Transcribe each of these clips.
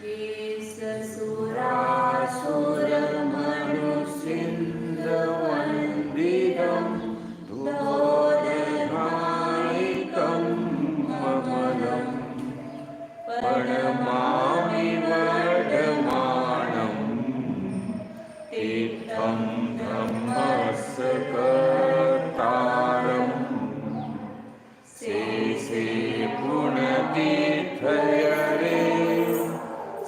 येसुरासुरमनुष्येन्द्रवन्दितं धूर्धर्मायिकं ममलं प्रणमामि वर्धमानं तीर्थं धम्मस्य कर्तारम् शेषे पुण्यतीर्थयरे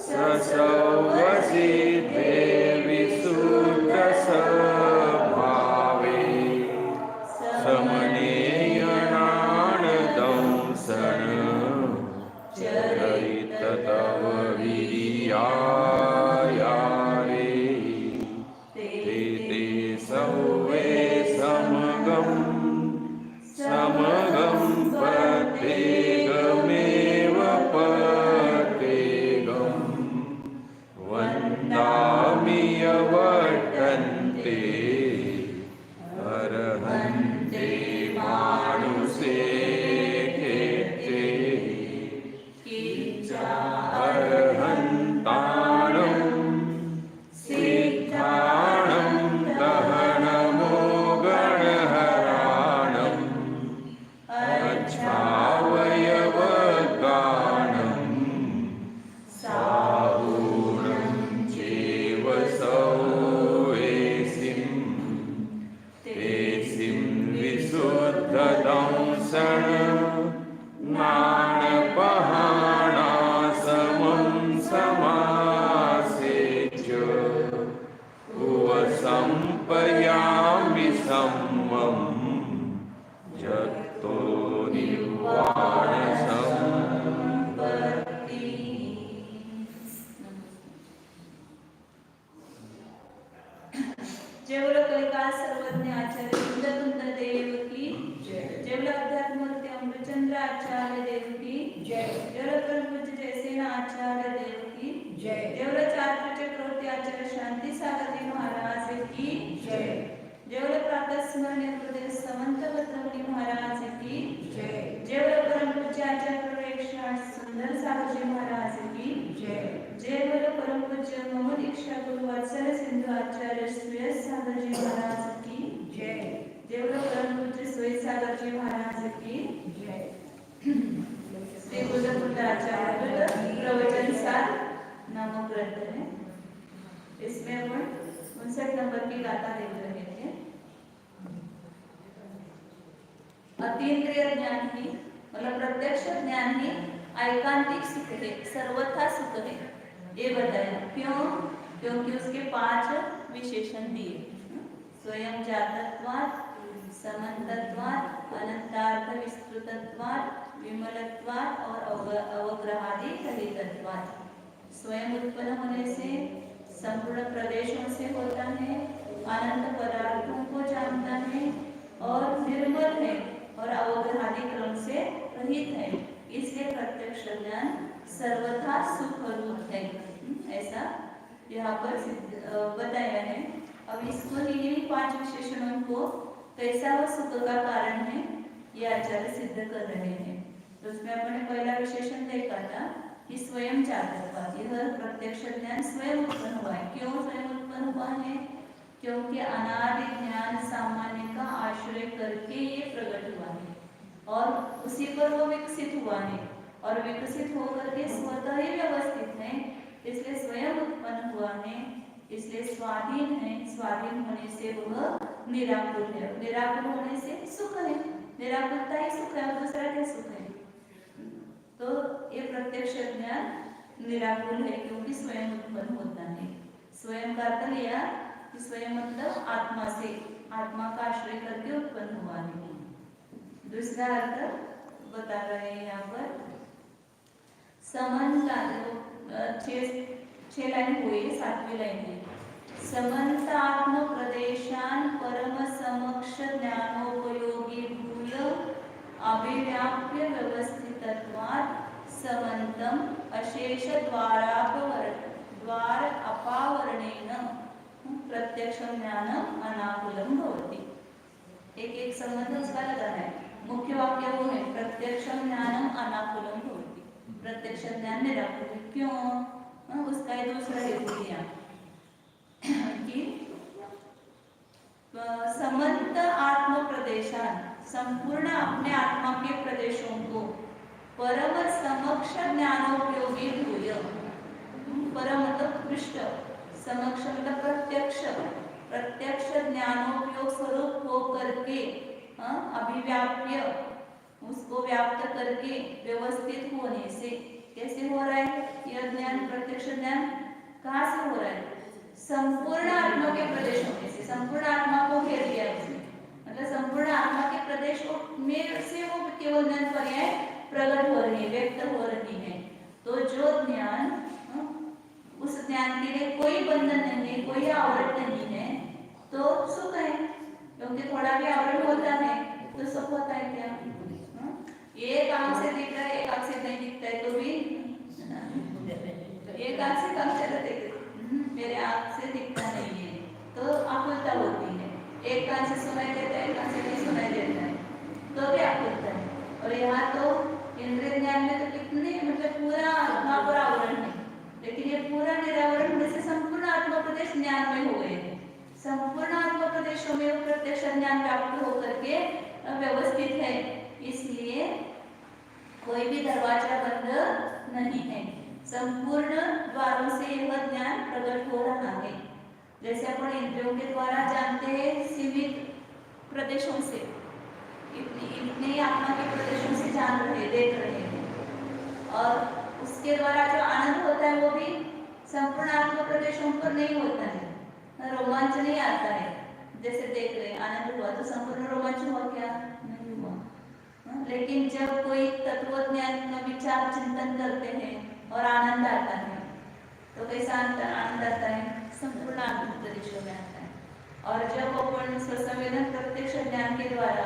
ससौवसिद्धे विशुद्धस्वभावे समनेयनानदंसन चरिततव विरियायारे ते ते सौवे समगं प्रत्येकमेव प्रत्येकं वन्दामि यवर्तन्ते अर्हन्ते मानुषे कीर्ते अर्हन्तानं सिद्धानं दहनमो गणहराणम् अच्छावयवगानं साहूनं चैव सौवेसिं तेसिं विशुद्धदंसन ज्ञानपहाणासमं समासेच कुवसंपयामि सम्मम् जतो निर्वाण संपत्ति। जेवढं कलिकाल सर्वज्ञ आचार्य वृंद देव की जय। जेवढं अध्यात्मूर्ती अमृतचंद्र आचार्य देव की जय। जेवढं प्रभुज जयसेन आचार्य देव की जय। जेवढं चात्र चक्रवर्ती आचार्य शांती सागरजी महाराज की जय। जेवढं प्रातस्मरणीय प्रदेश समंत भद्रमुनी महाराज की जय। जेवढं परम पूज्य आचार्य प्रेक्षण सुंदर सागरजी महाराज की जय। जेवढं परम पूज्य मम दीक्षा गुरु वत्सल सिंधु आचार्य सुयश सागरजी महाराज की जय। जेवढं परम पूज्य सुयश सागरजी महाराज की जय। श्री बुद्धपुत्र आचार्य प्रवचन सार नामक ग्रंथ है। इसमें अपन 59 नंबर की गाथा देख रहे थे। अतींद्रिय ज्ञान ही मतलब प्रत्यक्ष ज्ञान ही ऐकांतिक सुख है, सर्वथा सुख है, ये बताया। क्यों? क्योंकि उसके 5 विशेषण दिए। स्वयं जातत्वात्, समन्तत्वात्, अनंतार्थ विस्तृतत्वात्, विमलत्वात् और अवग्रहादि रहितत्वात्। स्वयं उत्पन्न होने से, संपूर्ण प्रदेशों से होता है, अनंत पदार्थों को जानता है और निर्मल है और अवग्रहादि क्रम से रहित है। इसलिए प्रत्यक्ष ज्ञान सर्वथा सुख रूप है, ऐसा यहाँ पर बताया है। अब इसको इन्हीं 5 विशेषणों को कैसा वह सुख का कारण है ये आचार्य सिद्ध कर रहे हैं। तो उसमें अपने पहला विशेषण देखा था कि स्वयं जातत्वात्, यह प्रत्यक्ष ज्ञान स्वयं उत्पन्न हुआ है। क्यों स्वयं उत्पन्न हुआ है? क्योंकि अनादि ज्ञान सामान्य का आश्रय करके ये प्रकट हुआ है और उसी पर वो विकसित हुआ है और विकसित होकर के स्वतः ही व्यवस्थित है, इसलिए स्वयं उत्पन्न हुआ है, इसलिए स्वाधीन है। स्वाधीन होने से वह निराकुल है, निराकुल होने से सुख है, निराकुलता ही सुख है और दूसरा क्या सुख है? तो ये प्रत्यक्ष ज्ञान निराकुल है क्योंकि स्वयं उत्पन्न होता है। स्वयं का अर्थ लिया कि स्वयं मतलब आत्मा से, आत्मा का आश्रय करके उत्पन्न हुआ है। दूसरा अर्थ बता रहे हैं यहाँ पर, समन्ता 6 लाइन हुई, 7वीं लाइन है। समन्तात्म प्रदेशान परम समक्ष ज्ञानोपयोगी भूय अभिव्याप्य व्यवस्थितत्वात् समन्तं अशेष द्वार अपावरणेन प्रत्यक्ष ज्ञानम अनाकुलम भवति। एक संबंध उसका लगा है। मुख्य वाक्य वो है प्रत्यक्ष ज्ञानम अनाकुलम भवति, प्रत्यक्ष ज्ञान निराकुल है। क्यों? उसका ये दूसरा हेतु दिया कि समंत आत्म प्रदेशान, संपूर्ण अपने आत्मा के प्रदेशों को परम समक्ष ज्ञानोपयोगी भूय, परम मतलब पृष्ठ, समक्ष मतलब प्रत्यक्ष, प्रत्यक्ष ज्ञानोपयोग स्वरूप हो करके अभिव्याप्य, उसको व्याप्त करके व्यवस्थित होने से, कैसे हो रहा है यह ज्ञान, प्रत्यक्ष ज्ञान कहाँ से हो रहा है? संपूर्ण आत्मा के प्रदेशों में से, संपूर्ण आत्मा को घेर लिया उसने, मतलब संपूर्ण आत्मा के प्रदेशों में से वो केवल ज्ञान पर्याय प्रकट हो रही है, व्यक्त हो रही है। तो जो ज्ञान, उस ज्ञान के लिए कोई बंधन नहीं है, कोई आवरण नहीं है, तो सुख है, क्योंकि थोड़ा भी आवरण होता है तो सुख होता है क्या? एक आंख से दिख रहा है, एक आंख से नहीं दिखता है, तो भी एक आंख से कम चला देख, मेरे आंख से दिखता नहीं है, तो आकुलता होती है। एक कान से सुनाई देता है, एक कान से नहीं सुनाई देता है, तो भी आकुलता है। और यहाँ तो इंद्रिय ज्ञान में तो कितने मतलब पूरा आत्मा पर आवरण है, लेकिन ये पूरा निरावरण होने से संपूर्ण आत्मा प्रदेश ज्ञान में हो गए। संपूर्ण आत्मा प्रदेशों में प्रत्यक्ष ज्ञान व्याप्त होकर के व्यवस्थित है, इसलिए कोई भी दरवाजा बंद नहीं है, संपूर्ण द्वारों से यह ज्ञान प्रकट हो रहा है। जैसे अपन इंद्रियों के द्वारा जानते हैं सीमित प्रदेशों से, इतने आत्मा के प्रदेशों से जान रहे, देख रहे हैं, और उसके द्वारा जो आनंद होता है वो भी संपूर्ण आत्मा प्रदेशों पर नहीं होता है, रोमांच नहीं आता है। जैसे देख रहे आनंद हुआ तो संपूर्ण रोमांच हुआ क्या? नहीं हुआ। लेकिन जब कोई तत्वज्ञान का विचार चिंतन करते हैं और आनंद आता है, तो कैसा आनंद आता है? संपूर्ण आत्म प्रदेशों में आता है। और जब अपन स्वसंवेदन प्रत्यक्ष ज्ञान के द्वारा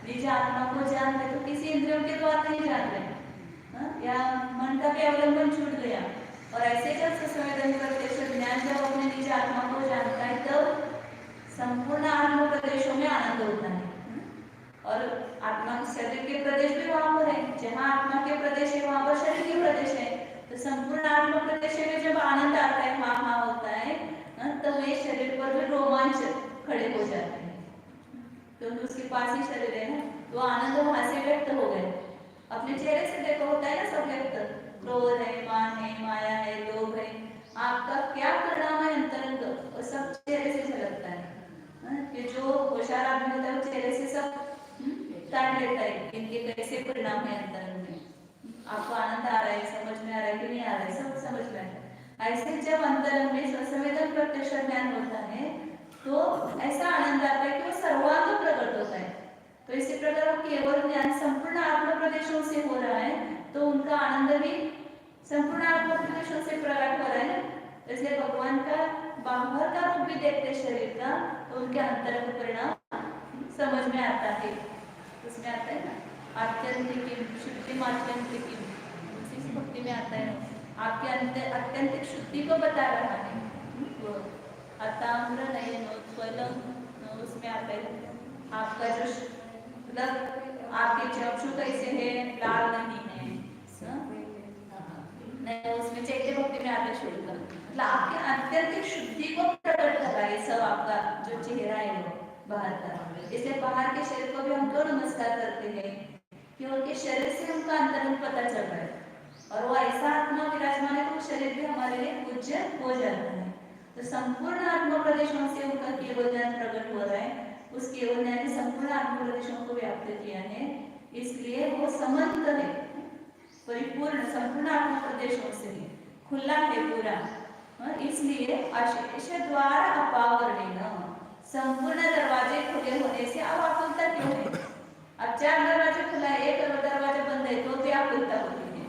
निज आत्मा को जान रहे, तो किसी इंद्रियों के द्वारा नहीं जान रहे, या मन का भी अवलंबन छूट गया। और ऐसे जब स्वसंवेदन प्रत्यक्ष ज्ञान जब अपने निज आत्मा को जानता है, तब संपूर्ण आत्म प्रदेशों में आनंद होता है। और आत्मा के शरीर के प्रदेश भी वहां पर है, जहाँ आत्मा के प्रदेश है वहां पर शरीर के प्रदेश है, तो संपूर्ण आत्मा प्रदेश में जब आनंद आता है, हाँ हाँ होता है, तो वे शरीर पर भी रोमांच खड़े हो जाते हैं, क्योंकि उसके पास ही शरीर है ना, तो आनंद वहां से व्यक्त हो गए। अपने चेहरे से देखो होता है ना सब व्यक्त, क्रोध है, मान है, माया है, लोभ है, आपका क्या परिणाम है अंतरंग, वो सब चेहरे से झलकता है। कि जो होशियार आदमी होता है वो चेहरे से सब ताड़ लेता है, इनके कैसे परिणाम है अंतरंग में, आपको आनंद आ रहा है, समझ में आ रहा है कि नहीं आ रहा है, सब समझ में आता है। ऐसे जब अंतरंग में स्वसंवेदन प्रत्यक्ष ज्ञान होता है, तो ऐसा आनंद आता है कि वो सर्वांग प्रकट होता है। तो इसी प्रकार केवल ज्ञान संपूर्ण आत्म प्रदेशों से हो रहा है, तो उनका आनंद भी संपूर्ण आत्म प्रदेशों से प्रकट हो रहा है ना। इसलिए भगवान का बाहर का रूप भी देखते शरीर का, तो उनके अंतरंग परिणाम समझ में आता है। उसमें आता है ना आत्यंतिक शुद्धि, आत्यंतिक इस भक्ति में आता है, आपके आत्यंतिक शुद्धि को बता रहा है। वो अताम्र नयनोत्पलम, उसमें आता है आपका जो मतलब आपके चक्षु कैसे है, लाल नहीं है, नहीं उसमें चैत्य भक्ति में आता है शुद्ध, मतलब आपके आत्यंतिक शुद्धि को प्रकट कर रहा है सब, आपका जो चेहरा है वो बाहर का। इसलिए बाहर के शरीर को भी हम क्यों नमस्कार करते हैं, कि उनके शरीर से उनका अंतरंग पता चल रहा है, और वो ऐसा आत्मा विराजमान है तो शरीर भी हमारे लिए पूज्य हो जाता है। तो संपूर्ण आत्मा प्रदेशों से उनका केवल ज्ञान प्रकट हो रहा है, उस केवल ज्ञान ने संपूर्ण आत्मा प्रदेशों को व्याप्त किया है, इसलिए वो समंत है, परिपूर्ण संपूर्ण आत्मा प्रदेशों से खुला है पूरा। इसलिए अशेष द्वार अपावरणेन, संपूर्ण दरवाजे खुले होने से अब आकुलता क्यों है? अब 4 दरवाजे खुला है, एक दरवाजा बंद है, तो भी आकुलता होती है।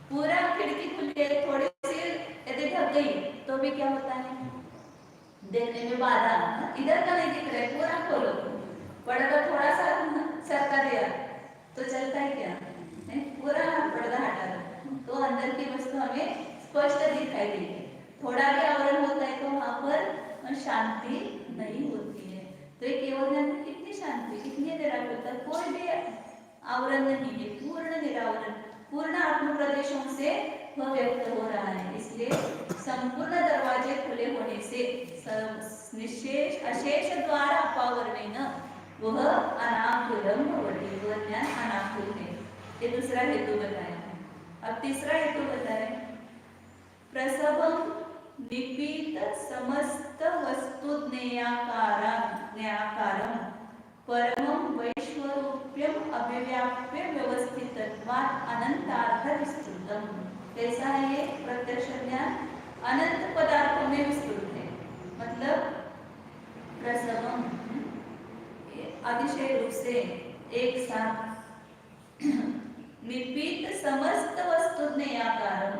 पूरा खिड़की खुली है, थोड़ी सी यदि ढक गई तो भी क्या होता है? देखने में बाधा, इधर का नहीं दिख रहा है, पूरा खोलो, पर्दा थोड़ा सा सरका दिया तो चलता है क्या? नहीं, पूरा पर्दा हटा दो तो अंदर की वस्तु हमें स्पष्ट दिखाई देगी। थोड़ा भी आवरण होता है तो वहां पर शांति नहीं होती है। तो ये केवल ज्ञान में कितनी शांति, कितनी निराकुलता, कोई भी आवरण नहीं है, पूर्ण निरावरण, पूर्ण आत्म प्रदेशों से वह व्यक्त हो रहा है। इसलिए संपूर्ण दरवाजे खुले होने से निशेष अशेष द्वारा अपावरणेन वह अनाकुलम भवति, वह ज्ञान अनाकुल है। ये दूसरा हेतु बताया है। अब तीसरा हेतु बताए, प्रसवम निपीत समस्त वस्तु ज्ञेयाकारम परमं वैश्वरूप्यम अभिव्याप्य व्यवस्थितत्वात् अनंतार्थ विस्तृतम। कैसा है ये प्रत्यक्ष ज्ञान? अनंत पदार्थों में विस्तृत है। मतलब प्रसवम अतिशय रूप से एक साथ निपीत समस्त वस्तु ज्ञेयाकारम,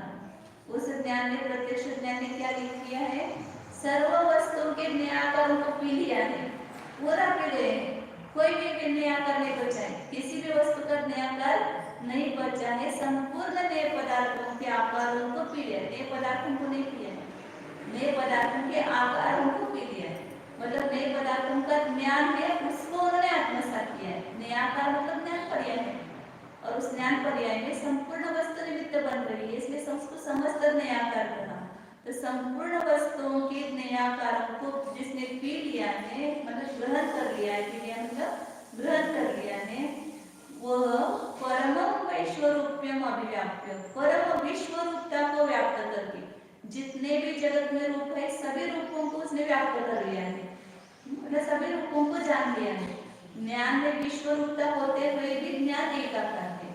उस ज्ञान ने प्रत्यक्ष ज्ञान ने क्या लिख दिया है? सर्व वस्तुओं के ज्ञेयाकारों को पी लिया है, पूरा पी गए। कोई भी ज्ञेयाकार नहीं बचा है, किसी भी वस्तु का ज्ञेयाकार नहीं बचा है। संपूर्ण नए पदार्थों के आकारों को पी लिया, नए पदार्थों को नहीं पिया है, नए पदार्थों के आकारों को पी लिया है। मतलब नए पदार्थों का ज्ञान है, उसको उन्होंने आत्मसात किया है। नए आकार मतलब ज्ञान पर्याय है, और उस ज्ञान पर्याय में संपूर्ण वस्तु निमित्त बन रही है, इसलिए उसको समस्त नयाकार कहा। तो संपूर्ण वस्तुओं के नयाकारों को जिसने पी लिया है, मतलब ग्रहण कर लिया है, पी लिया मतलब ग्रहण कर लिया है, वह परमं वैश्वरूप्यम अभिव्याप्य, परम विश्वरूपता को व्याप्त करके, जितने भी जगत में रूप है सभी रूपों को उसने व्याप्त कर लिया है, मतलब सभी रूपों को जान लिया है। ज्ञान में विश्वरूपता होते हुए भी ज्ञान एक आकार है।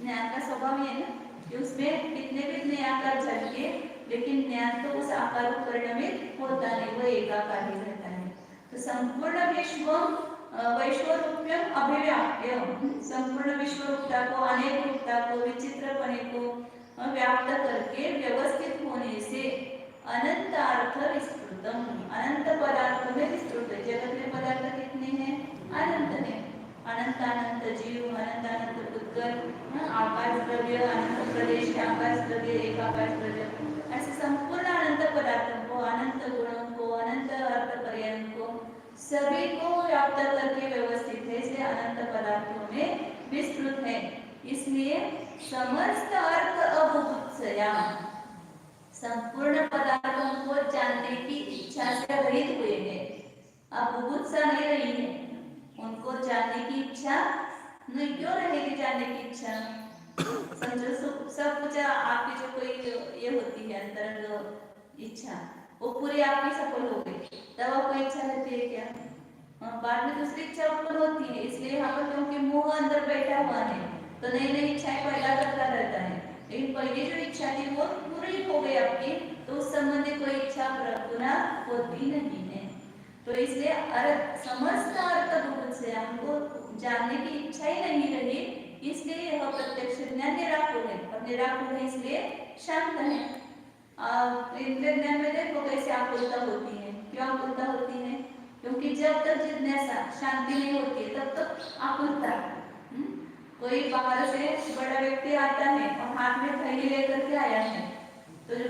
ज्ञान का स्वभाव ये है ना कि उसमें कितने भी नए आकार झलके, लेकिन ज्ञान तो उस आकार को परिणमित होता नहीं, वो एक आकार ही रहता है। तो संपूर्ण विश्व वैश्वरूप्यम अभिव्याप्य, संपूर्ण विश्वरूपता को, अनेक रूपता को, विचित्रपणे को व्याप्त करके व्यवस्थित होने से अनंत अर्थ विस्तृतम, अनंत पदार्थों में विस्तृत है। जगत में पदार्थ कितने हैं? अनंत है। अनंत अनंत जीव, अनंत अनंत पुद्गल, आकाश द्रव्य, अनंत प्रदेश के आकाश द्रव्य, एक आकाश द्रव्य, ऐसे संपूर्ण अनंत पदार्थों को, अनंत गुणों को, अनंत अर्थ पर्यायों को, सभी को व्याप्त करके व्यवस्थित है, इसलिए अनंत पदार्थों में विस्तृत है। इसलिए समस्त अर्थ अबुभुत्सया, संपूर्ण पदार्थों को जानने की इच्छा से रहित हुए हैं। अब बुभुत्सा नहीं रही है, उनको जानने की इच्छा नहीं। क्यों रहेगी जानने की इच्छा? समझो सब कुछ आपकी जो कोई ये होती है अंतरंग इच्छा, वो पूरी आपकी सफल हो गई, तब आपको इच्छा रहती है क्या? बाद में दूसरी इच्छा उत्पन्न होती है। इसलिए यहाँ पर क्योंकि मोह अंदर बैठा हुआ है, तो नई नई इच्छाएं पैदा करता रहता है। लेकिन पहले जो इच्छा थी वो पूरी हो गई आपकी, तो उस संबंधी कोई इच्छा पुनः होती नहीं है। तो इसलिए समस्त अर्थ बुभुत्सया, हमको जानने की इच्छा ही नहीं रही, इसलिए यह प्रत्यक्ष ज्ञान निराकुल है। और निराकुल है इसलिए शांत है। इंद्रिय ज्ञान में देखो कैसे आकुलता होती है। क्यों आकुलता होती है? क्योंकि जब तक जिज्ञासा शांति नहीं होती है तब तक आकुलता। कोई बाहर से बड़ा व्यक्ति आता है और हाथ में थैली लेकर के आया है, तो जो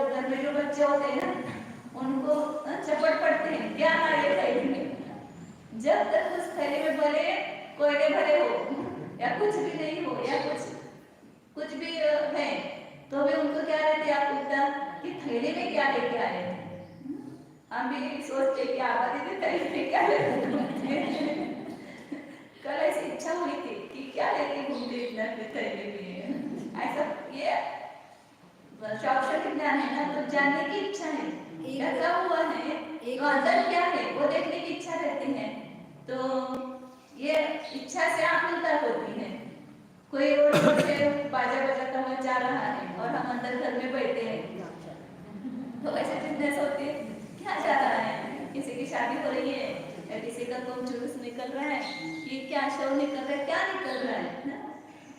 घर में जो बच्चे होते हैं ना, उनको चपट पड़ते हैं, क्या आ रही है थैली में। जब तक उस थैली में भले कोयले भरे हो या कुछ भी नहीं हो या कुछ भी है, तो भी उनको क्या रहती है आकुलता कि थैली में क्या लेके आए हैं। हम भी सोचते कि आबादी थैली में क्या लेते। कल ऐसी इच्छा हुई थी कि क्या लेके घूमते इतना थैली में, ऐसा ये शौक ज्ञान है ना, तो जानने की इच्छा है क्या क्या हुआ है, तो अंदर क्या है वो देखने की इच्छा रहती है। तो ये इच्छा से आकुलता होती है। कोई रोड से बाजा बजाता हुआ जा रहा है और हम अंदर घर में बैठे हैं, तो ऐसे जिज्ञासा होती है क्या जा रहा है, किसी की शादी हो रही है या किसी का कोई जुलूस निकल रहा है, ये क्या शव निकल रहा है, क्या निकल रहा है,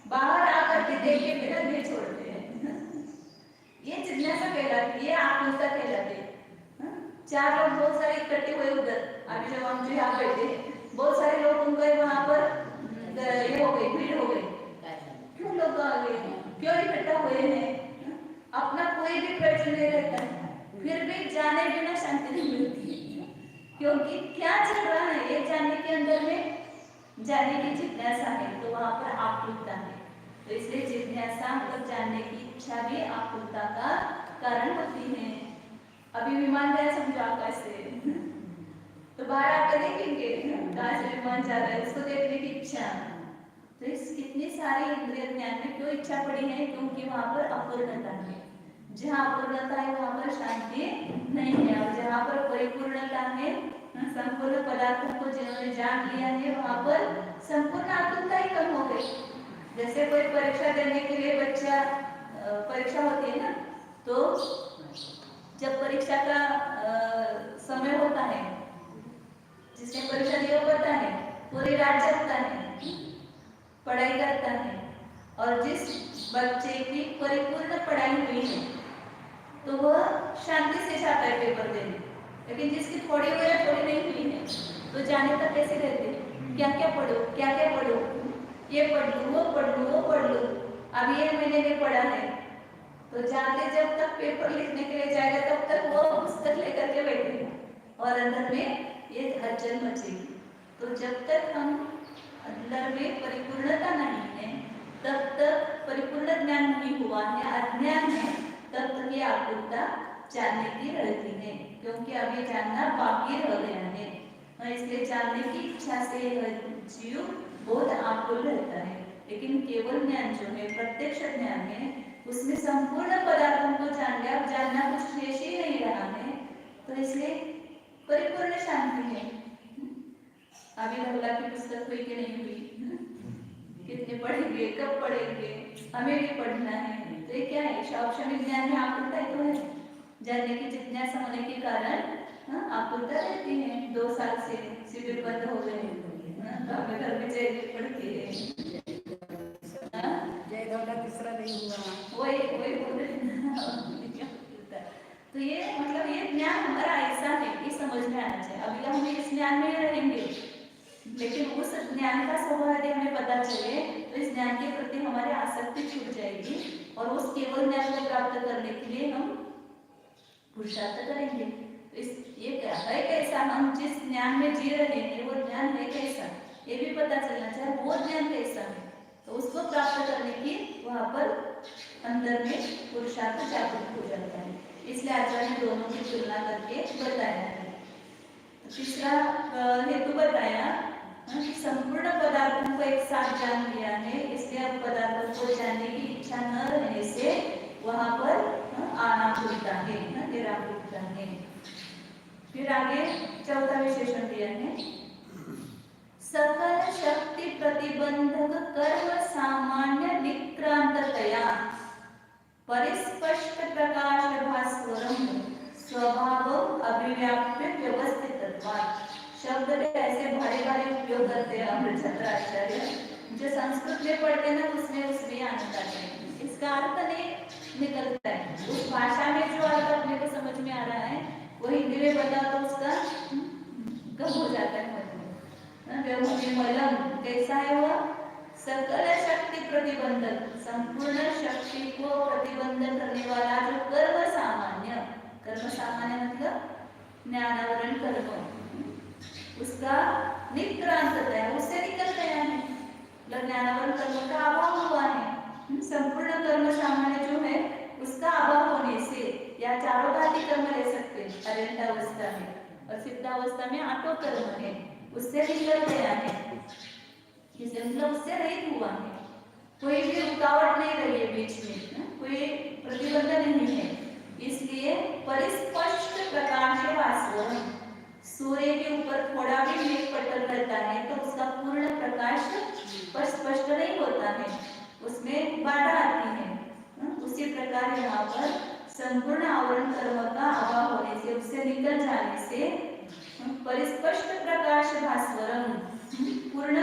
बाहर आकर के देखे बिना नहीं छोड़ते हैं। ये जिज्ञासा कहलाती है, आकुलता कहलाती है। चार लोग बहुत सारे इकट्ठे हुए उधर, अभी जब हम जो यहाँ बैठे हैं, बहुत सारे लोग उनको वहां पर ये हो गई, भीड़ हो गई। क्यों लोग आ गए, क्यों इकट्ठा हुए हैं? अपना कोई भी प्रश्न नहीं रहता है, फिर भी जाने बिना शांति नहीं मिलती है। क्योंकि क्या चल रहा है ये जानने के अंदर में, जानने की जिज्ञासा है, तो वहां पर आकुलता है। तो इसलिए जिज्ञासा मतलब जानने की इच्छा भी आकुलता का कारण होती है। अभी विमान गया समझो आकाश से, तो बाहर आकर देखेंगे कहाँ से विमान जा रहा है, उसको देखने की इच्छा। तो इस कितनी सारी इंद्रिय ज्ञान में क्यों इच्छा पड़ी है? क्योंकि वहां पर अपूर्णता है। जहाँ अपूर्णता है वहां पर शांति नहीं है, और जहाँ पर परिपूर्णता है, संपूर्ण पदार्थों को जिन्होंने जान लिया है, वहां पर संपूर्ण आकुलता ही कम हो गई। जैसे कोई परीक्षा देने के लिए बच्चा, परीक्षा होती है ना, तो जब परीक्षा का समय होता है, जिसने परीक्षा दिया पता है, पूरी रात जगता है, पढ़ाई करता है, और जिस बच्चे की परिपूर्ण पढ़ाई हुई है तो वह शांति से जाता है पेपर देने। लेकिन जिसकी थोड़ी हुई है, थोड़ी नहीं हुई है, तो जाने तक कैसे रहते हैं, क्या क्या पढ़ो, क्या क्या पढ़ो, ये पढ़ लूँ, वो पढ़ लूँ, वो पढ़ लूँ, अब ये मैंने नहीं पढ़ा है। तो जाते जब तक पेपर लिखने के लिए जाएगा तब तक वो पुस्तक लेकर के बैठेगा और अंदर में ये हलचल मचेगी। तो जब तक हम अंदर में परिपूर्णता नहीं है, तब तक परिपूर्ण ज्ञान नहीं हुआ है, अज्ञान है, तब तक ये आकुलता जानने की रहती है, क्योंकि अभी जानना बाकी रह गया है। इसलिए जानने की इच्छा से जीव बहुत आकुल रहता है। लेकिन केवल ज्ञान जो है, प्रत्यक्ष ज्ञान है, उसमें संपूर्ण पदार्थों को जान लिया, अब जानना कुछ शेष ही नहीं रहा है, तो इसलिए परिपूर्ण शांति है। अभी रघुला की पुस्तक हुई कि नहीं हुई, कितने पढ़ेंगे, कब पढ़ेंगे, हमें भी पढ़ना है। तो ये क्या है? शैक्षणिक ज्ञान में आकुलता ही तो है। जानने की जिज्ञासा होने के कारण आकुलता रहती है। 2 साल से शिविर बंद हो गए, हमें घर में जय पढ़ती है, जय दौला तीसरा नहीं हुआ, वही वही बोल रहे। तो ये मतलब ये ज्ञान हमारा ऐसा है, ये समझ में आना चाहिए। अभी हम इस ज्ञान में रहेंगे, लेकिन उस ज्ञान का स्वभाव यदि हमें पता चले तो इस ज्ञान के प्रति हमारी आसक्ति छूट जाएगी, और उस केवल ज्ञान को प्राप्त करने के लिए हम पुरुषार्थ करेंगे। तो इस ये है कैसा, हम जिस ज्ञान में जी रहे हैं वो ज्ञान है कैसा, ये भी पता चलना चाहिए। वो ज्ञान कैसा है, तो उसको प्राप्त करने की वहाँ पर अंदर में पुरुषार्थ जागृत हो जाता है। इसलिए आचार्य ने दोनों की तुलना करके बताया है। तीसरा हेतु बताया कि संपूर्ण पदार्थों को एक साथ जान लिया है, इसलिए अब पदार्थों को जानने की इच्छा न रहने से वहां पर अनाकुलता है, निराकुलता है। फिर आगे चौथा विशेषण दिया है, सकल शक्ति प्रतिबंधक कर्म सामान्य निक्रांततया परिस्पष्ट प्रकाश भास्वरम स्वभाव अभिव्याप्य व्यवस्थितत्वात्। शब्द ऐसे भारी भारी उपयोग करते हैं अमृतचंद्र आचार्य, जो संस्कृत में पढ़ते ना उसमें आनंद आता है। इसका अर्थ नहीं निकलता है, उस भाषा में जो अर्थ अपने को समझ में आ रहा है वो हिंदी में बताओ तो उसका कम हो जाता है। मलम कैसा है वह? सकल शक्ति प्रतिबंधक, संपूर्ण शक्ति को प्रतिबंध करने वाला जो कर्म सामान्य, कर्म सामान्य मतलब ज्ञानावरण कर्म, उसका निक्रांत है, उससे निकल गया है, ज्ञानावरण कर्म का अभाव हुआ है। संपूर्ण कर्म सामान्य जो है उसका अभाव होने से, या चारों घाती कर्म ले सकते हैं अरण्यावस्था में, और सिद्धावस्था में आठों कर्म है, उससे निकल गया है, जिससे मतलब उससे रहित हुआ है। कोई भी रुकावट नहीं रही है बीच में, कोई प्रतिबंध नहीं है। इसलिए परिस्पष्ट प्रकाश भास्वरम, सूर्य के ऊपर थोड़ा भी मेघ पटल रहता है तो उसका पूर्ण प्रकाश स्पष्ट नहीं होता है, उसमें बाधा आती है। उसी प्रकार यहाँ पर संपूर्ण आवरण कर्म का अभाव होने से, उससे निकल जाने से परिस्पष्ट प्रकाश भास्वरम, पूर्ण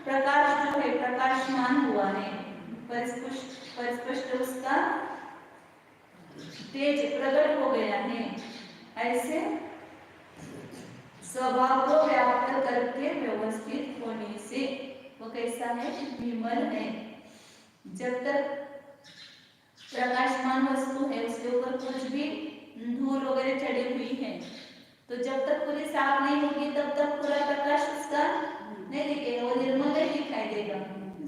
प्रकाश जो है प्रकाशमान हुआ है, परिस्पष्ट उसका तेज प्रकट हो गया है। ऐसे स्वभाव को व्याप्त करके व्यवस्थित होने से वो कैसा है? विमल है। जब तक प्रकाशमान वस्तु है उसके ऊपर कुछ भी धूल वगैरह चढ़ी हुई है, तो जब तक पूरी साफ नहीं होगी तब तक पूरा प्रकाश उसका नहीं दिखेगा, वो निर्मल ही दिखाई देगा।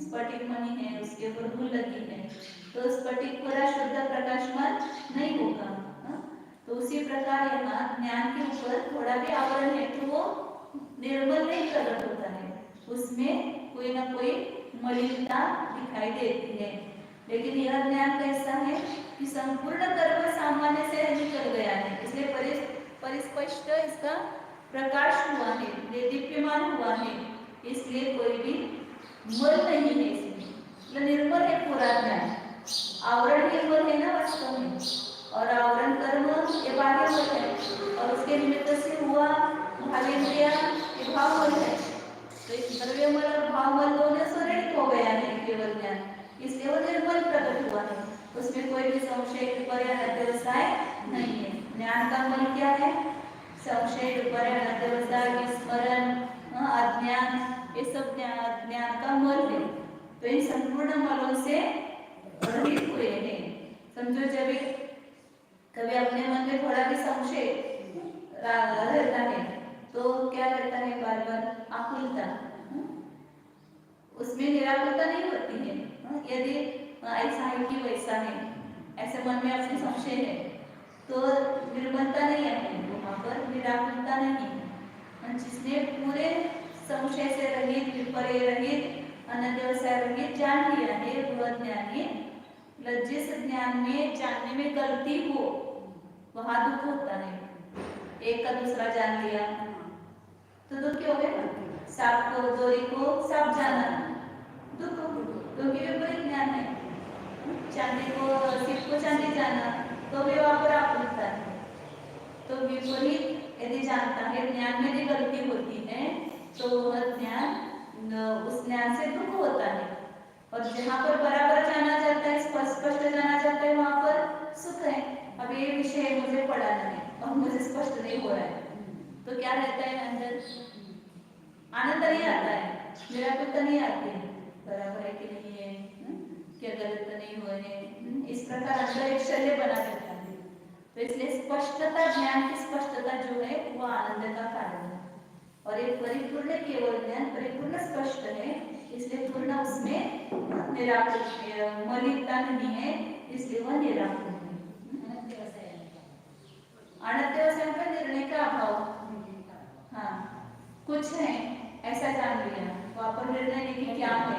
स्फटिक मणि है, उसके ऊपर धूल लगी है, तो स्फटिक पूरा शुद्ध प्रकाशमान नहीं होगा। तो उसी प्रकार यहाँ ज्ञान के ऊपर थोड़ा भी आवरण है तो वो निर्मल नहीं प्रकट होता है, उसमें कोई ना कोई मलिनता दिखाई देती है। लेकिन यह ज्ञान कैसा है कि संपूर्ण कर्म सामान्य से निकल गया है, इसलिए परिस्पष्ट इसका प्रकाश हुआ है, दीप्यमान हुआ है, इसलिए कोई भी मल नहीं है इसमें, मतलब निर्मल है पूरा ज्ञान। आवरण निर्मल है ना वास्तव में, और आवरण कर्म ये बाह्य मल है और उसके निमित्त से हुआ भावेंद्रिया ये भावमल है। तो इस द्रव्यमल और भावमल दोनों से रहित हो गया है केवल ज्ञान, इसलिए वो निर्मल प्रकट हुआ है, उसमें कोई भी संशय विपर्य अध्यवसाय नहीं है। ज्ञान का मल क्या है? संशय विपर्य अध्यवसाय विस्मरण अज्ञान, ये सब ज्ञान का मल है। तो इन संपूर्ण मलों से रहित हुए हैं। समझो जब कभी अपने मन में थोड़ा भी संशय रहता है तो क्या रहता है, बार बार आकुलता, उसमें निराकुलता नहीं होती है। यदि ऐसा है कि वैसा है, ऐसे मन में अपने संशय है तो निर्मलता नहीं है, वहां पर निराकुलता नहीं है। जिसने पूरे संशय से रहित विपर्य रहित अनध्यवसाय रहित जान लिया है वह ज्ञानी। जिस ज्ञान में जानने में गलती हो वहां दुख होता है। एक का दूसरा जान लिया तो दुख क्यों है? सांप को डोरी को सांप जाना दुख, क्योंकि विपरीत ज्ञान है। चांदी को सिप को चांदी जाना तो भी वहां पर आप लिखता है। तो विपरीत यदि जानता है, ज्ञान में यदि गलती होती है तो वह ज्ञान, उस ज्ञान से दुख होता है। और जहाँ पर बराबर जाना जाता है, स्पष्ट जाना जाता है, वहां पर सुख है। अब ये विषय मुझे पढ़ाना है और मुझे स्पष्ट नहीं हो रहा है तो क्या रहता है अंदर? आनंद नहीं आता है, निराकुलता नहीं आती है, बराबर है कि नहीं है, क्या गलत तो नहीं हुए हैं, इस प्रकार अंदर एक शल्य बना रहता है। तो इसलिए स्पष्टता, ज्ञान की स्पष्टता जो है वो आनंद का कारण है। और एक परिपूर्ण केवल ज्ञान परिपूर्ण स्पष्ट है, इसलिए पूर्ण उसमें निराकुल मलिनता नहीं है, इसलिए वह निराकुल है। अनत्यवसाय का निर्णय का अभाव, हाँ कुछ है ऐसा जान लिया, वहां पर निर्णय नहीं क्या है,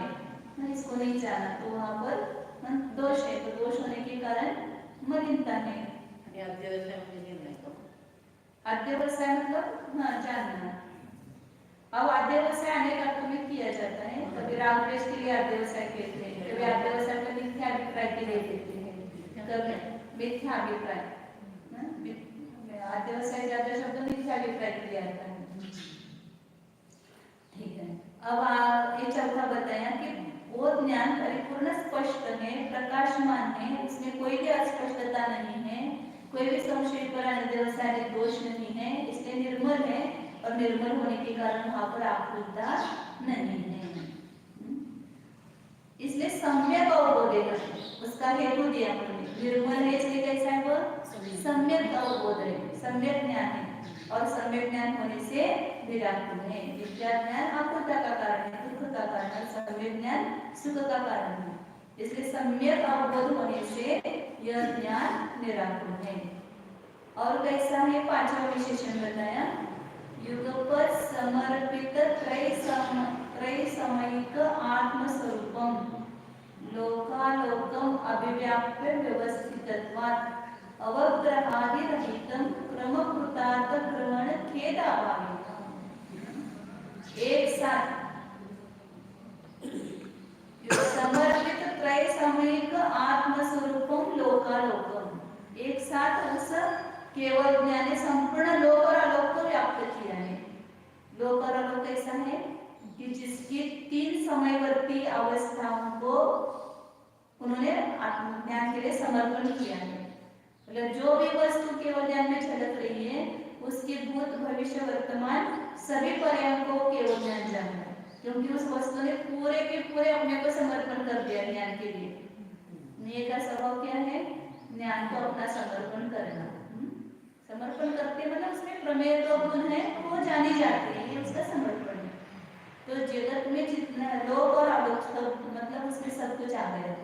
इसको नहीं जाना, तो वहां पर दोष है। तो दोष होने के कारण मलिनता है। अध्यवसाय मतलब हाँ जानना। अब अध्यवसाय अनेक अर्थों में किया जाता है, कभी राग द्वेष के लिए अध्यवसाय कहते हैं, कभी अध्यवसाय का मिथ्या अभिप्राय के लिए कहते हैं, कभी मिथ्या अभिप्राय, अध्यवसाय ज्यादा शब्द मिथ्या अभिप्राय के लिए आता है। ठीक है, अब ये चौथा बताया कि वो ज्ञान परिपूर्ण स्पष्ट है, प्रकाशमान है, उसमें कोई भी अस्पष्टता नहीं है, कोई भी संशय पर अध्यवसाय दोष नहीं है, इसलिए निर्मल है। और निर्मल होने के कारण वहां पर आकुलता नहीं है, इसलिए सम्यक अवबोध है। उसका हेतु दिया हमने, निर्मल है इसलिए कैसा है वो? सम्यक अवबोध है, सम्यक ज्ञान है, और सम्यक ज्ञान होने से निराकुल है। विद्या ज्ञान आकुलता का कारण है, दुख का कारण है, सम्यक ज्ञान सुख का कारण है, इसलिए सम्यक अवबोध होने से यह ज्ञान निराकुल है। और कैसा है? पांचवा विशेषण बताया, युगपत् समर्पित त्रैसमयिक आत्मस्वरूपम लोकालोकम अभिव्याप्य व्यवस्थितत्वात् अवग्रहादि रहितम क्रमकृतार्थ ग्रहण खेद अभाव। एक साथ समर्पित त्रैसमयिक आत्मस्वरूपम लोकालोकम, एक साथ उस केवल ज्ञान ने संपूर्ण लोक और आलोक को व्याप्त किया है। लोक और आलोक ऐसा है कि जिसकी 3 समयवर्ती अवस्थाओं को उन्होंने आत्मज्ञान के लिए समर्पण किया है। मतलब जो भी वस्तु केवल ज्ञान में झलक रही है उसके भूत भविष्य वर्तमान सभी पर्यायों को केवल ज्ञान जानता है, क्योंकि उस वस्तु ने पूरे के पूरे अपने को समर्पण कर दिया ज्ञान के लिए। नियत का स्वभाव क्या है? ज्ञान को अपना समर्पण करना। समर्पण करते मतलब उसमें प्रमेय तो गुण है वो जानी जाती है, ये उसका समर्पण है। तो जगत में जितना लोक और आलोक मतलब उसमें सब कुछ आ गया,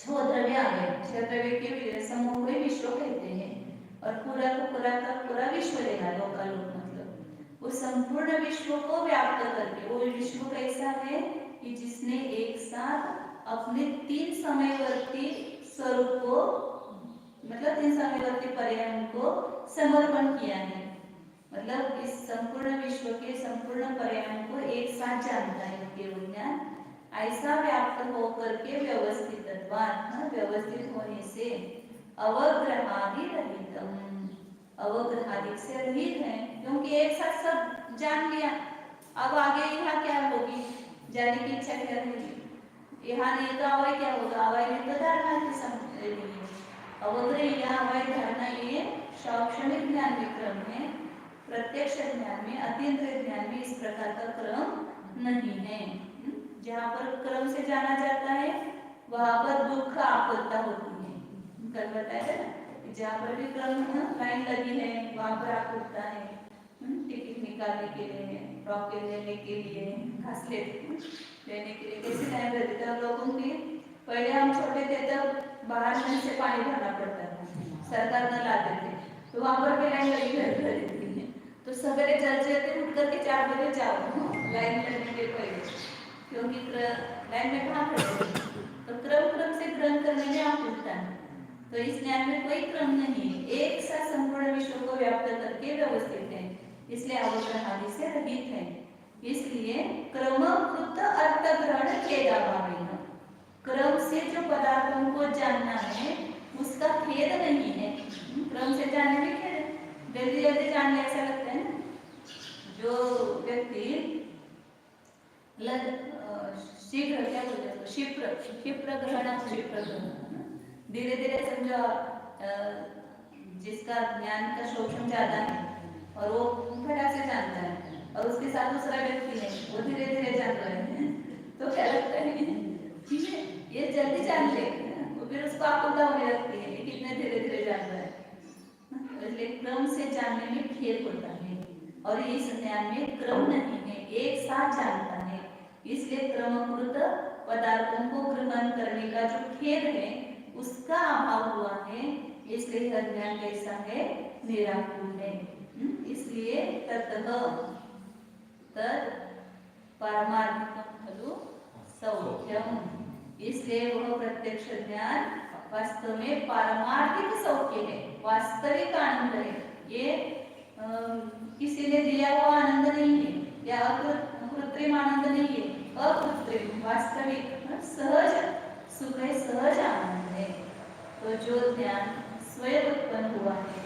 छह द्रव्य आ गए, छह द्रव्य के समूह को ही विश्व कहते हैं। और पूरा का पूरा विश्व लेना, लोकालोक मतलब उस संपूर्ण विश्व को व्याप्त करके, वो विश्व कैसा है कि जिसने एक साथ अपने तीन समयवर्ती स्वरूप को, मतलब तीन समयवर्ती पर्यायों को समर्पण किया है। मतलब इस संपूर्ण विश्व के संपूर्ण पर्यायों को एक साथ जानता है केवल ज्ञान। ऐसा व्याप्त होकर के व्यवस्थित व्यवस्थित होने से अवग्रहादि रहितम, अवग्रहादि से रहित है, क्योंकि एक साथ सब जान लिया। अब आगे यहाँ क्या होगी, जाने की इच्छा क्या होगी, यहाँ नहीं तो अवय क्या होगा, अवय नहीं तो धारणा की समझ। अवग्रह या अवय धारणा ये शैक्षणिक ज्ञान विक्रम है। प्रत्यक्ष ज्ञान में, अतीन्द्रिय ज्ञान में इस प्रकार का क्रम नहीं है। जहाँ पर क्रम से जाना जाता है वहाँ पर दुख आकुलता होती है। कल बताया था ना, जहाँ पर भी क्रम लाइन लगी है वहाँ पर आकुलता है। टिकट निकालने के लिए, रॉकेट लेने के लिए, घासलेट लेने के लिए कैसे लाइन रहती था लोगों की। पहले हम छोटे थे तब बाहर नल से पानी भरना पड़ता था, सरकार न लाते थे, तो वहाँ पर भी लाइन लगी रहती है। तो सवेरे जल्दी उठ करके 4 बजे जाओ लाइन लगने के पहले, क्योंकि लाइन में कहाँ खड़े। तो क्रम से ग्रहण करने में आप उठता है। तो इस ज्ञान में कोई क्रम नहीं है, एक साथ संपूर्ण विश्व को व्याप्त करके व्यवस्थित है, इसलिए अवग्रहादि से रहित है। इसलिए क्रमकृत अर्थ ग्रहण खेदा भावेन, क्रम से जो पदार्थों को जानना है उसका खेद नहीं है। क्रम से जानने में खेद है, जल्दी जल्दी जानने ऐसा लगता है ना। जो व्यक्ति शीघ्र क्या बोलते हैं, क्षिप्र ग्रहण, क्षिप्र ग्रहण, धीरे धीरे समझो, जिसका ज्ञान का शोषण ज्यादा है और वो फटाक से जानता है, और उसके साथ दूसरा व्यक्ति है वो धीरे धीरे जान रहे हैं, तो क्या लगता है ठीक है ये जल्दी जान ले, तो फिर उसको आकुलता होने लगती है ये कितने धीरे धीरे जान रहा है। इसलिए क्रम से जानने में खेद होता है, और इस ज्ञान में क्रम नहीं है, एक साथ जानता है। इसलिए क्रमकृत पदार्थों को ग्रहण करने का जो खेद है उसका अभाव हुआ है, इसलिए यह ज्ञान कैसा है, निराकुल है। इसलिए ततः तद पारमार्थिकं खलु सौख्यम, इसलिए वह प्रत्यक्ष ज्ञान वास्तव में पारमार्थिक सौख्य है, वास्तविक आनंद है। ये किसी ने दिया हुआ आनंद नहीं है, या कृत्रिम आनंद नहीं है, अकृत्रिम वास्तविक सहज सुख है, सहज आनंद है। तो जो ज्ञान स्वयं उत्पन्न हुआ है,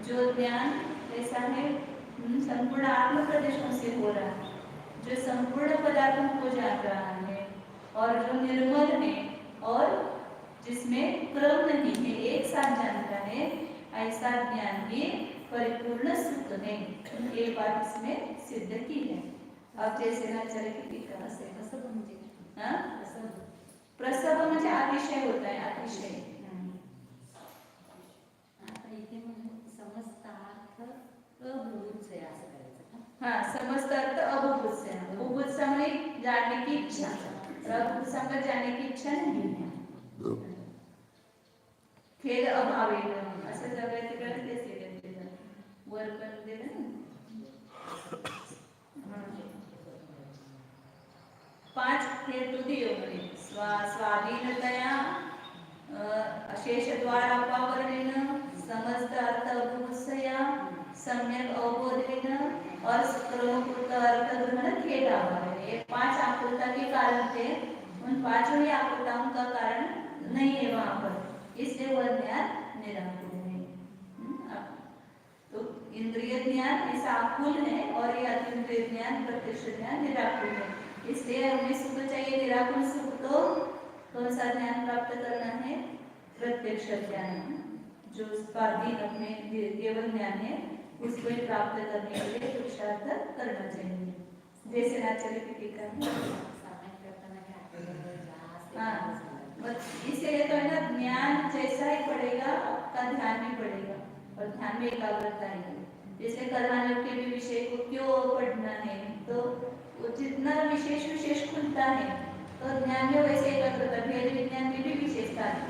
जो ज्ञान ऐसा है संपूर्ण आत्म प्रदेशों से हो रहा है, जो संपूर्ण पदार्थों को जान रहा है और जो निर्मल है और जिसमें क्रम नहीं है, एक साथ जानता है, ऐसा ज्ञान ही परिपूर्ण सुख है। ये बात इसमें सिद्ध की है। अब जैसे आचार्य की टीका से प्रसव म्हणजे अतिशय होता है, अतिशय हाँ, समस्त अर्थ अबुभुत्सा, बुभुत्सा में जानने की इच्छा, अबुभुत्सा में जानने की इच्छा नहीं है। खेद अभावे असं जगायचं तिकडे तेच येते वर पण दिलं ना 5 हेतु दियो म्हणे, स्वाधीनतया अशेष द्वार अपावरणेन, समस्त अर्थ अबुभुत्सया, सम्यक अवबोधेन और क्रमकृत अर्थ ग्रहण खेद अभावे। ये 5 आकुलता के कारण थे, उन 5 ही आकुलताओं का कारण नहीं है वहां पर, इसलिए वह ज्ञान निराकुल है। तो इंद्रिय ज्ञान ऐसा आकुल है और ये अतीन्द्रिय ज्ञान प्रत्यक्ष ज्ञान निराकुल है। इसलिए हमें सुख चाहिए, निराकुल सुख तो कौन सा ज्ञान प्राप्त करना है, प्रत्यक्ष ज्ञान, जो स्वाधीन अपने केवल ज्ञान है उसको प्राप्त करने के लिए पुरुषार्थ करना चाहिए। जैसे आचार्य की टीका इसलिए तो है ना, ज्ञान जैसा ही पड़ेगा आपका ध्यान भी पड़ेगा और ध्यान में एकाग्रता आएगी। जैसे कर्मानुयोग के भी विषय को क्यों पढ़ना है, तो जितना विशेष खुलता है तो ज्ञान में वैसे एकाग्रता, भेद विज्ञान में भी विशेषता है।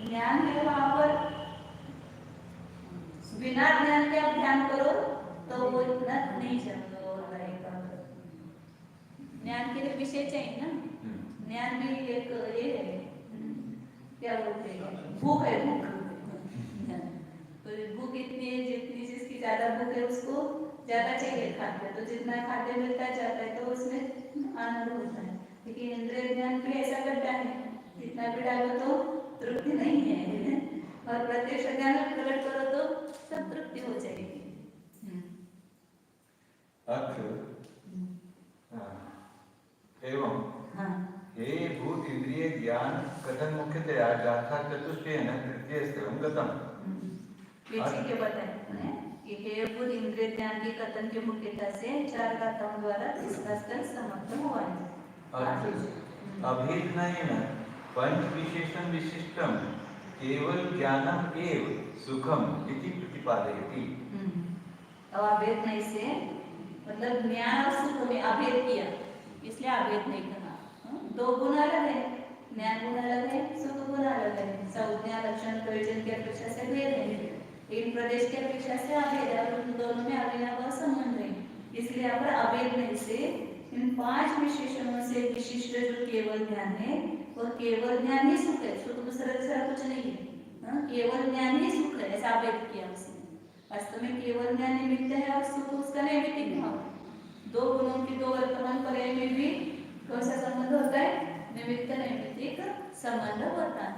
ज्ञान है वहां पर, बिना ज्ञान के आप ध्यान करो तो वो इतना नहीं चलता होता है एकाग्र। ज्ञान के लिए विषय चाहिए ना, ज्ञान भी एक ये है, क्या बोलते हैं, भूख है, भूख। तो भूख इतनी है, जितनी जिसकी ज्यादा भूख है उसको ज्यादा चाहिए खाद्य, तो जितना खाद्य मिलता जाता है तो उसमें आनंद होता है। लेकिन इंद्रिय ज्ञान भी ऐसा करता है, जितना भी डालो तो तृप्ति नहीं है, और प्रत्यक्ष ज्ञान प्रकट करो तो सब तृप्ति हो जाएगी। एवं हे भूत इंद्रिय ज्ञान कथन मुख्यतया गाथा चतुष्टयेन तृतीय स्थलं गतम्। पीछे के बताए कि हे भूत इंद्रिय ज्ञान के कथन के मुख्यता से 4 गाथाओं द्वारा इसका स्थल समाप्त हुआ है। अभिज्ञानेन पंच विशेषण विशिष्टम केवल ज्ञानम एव सुखम इति प्रतिपादयति। अब अभेद नहीं से मतलब ज्ञान और सुख में अभेद किया, इसलिए अभेद नहीं कहा। दो गुण अलग है, ज्ञान गुण अलग है, सुख गुण अलग है। संज्ञा लक्षण प्रयोजन की अपेक्षा से भेद है, इन प्रदेश की अपेक्षा से अभेद है, और उन दोनों में अविनाभाव संबंध है। इसलिए यहाँ पर अभेद नहीं से इन 5 विशेषणों से विशिष्ट जो केवल ज्ञान है, वो केवल ज्ञान ही सुख है, सुख दूसरा कुछ नहीं है। केवल ज्ञान ही सुख है, ऐसा अभेद किया उसने। वास्तव में केवल ज्ञान निमित्त है और सुख उसका नैमित्तिक भाव। दो गुणों की दो वर्तमान पर्याय में भी कौन सा संबंध होता है? निमित्त नैमित्तिक संबंध होता है।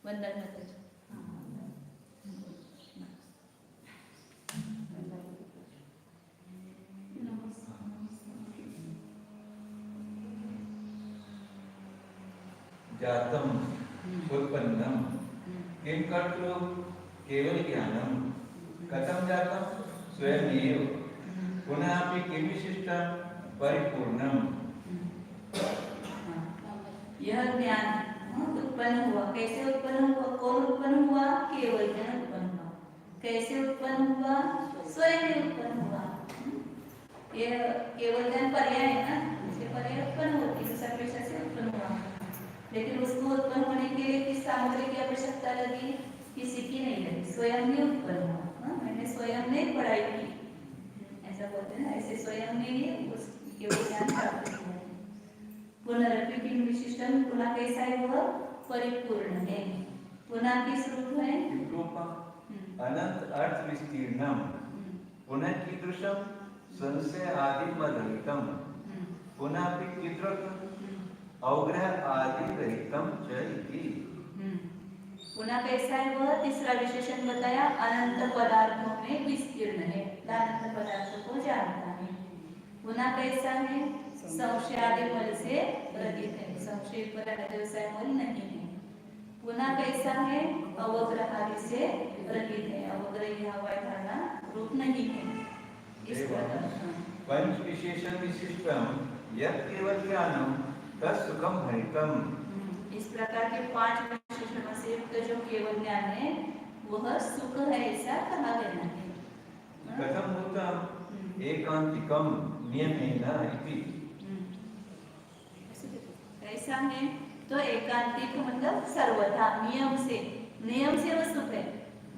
वंदन जातम उत्पन्नम किम कर्तृ केवल ज्ञानम कथम जातम स्वयं एव पुनः अपि किम विशिष्टम परिपूर्णम। यह ज्ञान उत्पन्न हुआ, कैसे उत्पन्न हुआ, कौन उत्पन्न हुआ? केवल ज्ञान उत्पन्न हुआ। कैसे उत्पन्न हुआ? स्वयं ही उत्पन्न हुआ। यह केवल ज्ञान पर्याय है ना, इसके पर्याय उत्पन्न होती है, दूसरा पेशा से उत्पन्न हुआ। लेकिन उसको उत्पन्न होने के लिए किस सामग्री की आवश्यकता लगी? किसी की नहीं लगी, स्वयं ही उत्पन्न हुआ। मैंने स्वयं ने पढ़ाई की, ऐसा बोलते हैं ना, ऐसे स्वयं ने ही उस केवल ज्ञान प्राप्त किया। पुनरपि किम विशिष्टम, पुनः कैसा है वह? परिपूर्ण है। पुनः किस रूप है? अनंत अर्थ विस्तीर्णम पुनः कीदृशम संशय आदि मदलितम पुनः अपि कीदृशम अवग्रह आदि रहितम च इति। पुनः कैसा है वह? तीसरा विशेषण बताया, अनंत पदार्थों में विस्तीर्ण है, अनंत पदार्थों को जानता है। पुनः कैसा है? संशय आदि मल से रहित है, संशय पर व्यवसाय मल नहीं है। पुनः कैसा है? अवग्रह आदि से रहित है, अवग्रह यह धारणा रूप नहीं है। इस प्रकार पंच विशेषण विशिष्टम यत् केवल ज्ञानम तत्सुखम हरितम। इस प्रकार के 5 विशेषणों से युक्त जो केवल ज्ञान है वह सुख है, ऐसा कहा गया है। कथम भूतम एकांतिकम नियमेन इति। कैसा है? तो एकांतिक मतलब सर्वथा, नियम से वह सुख है,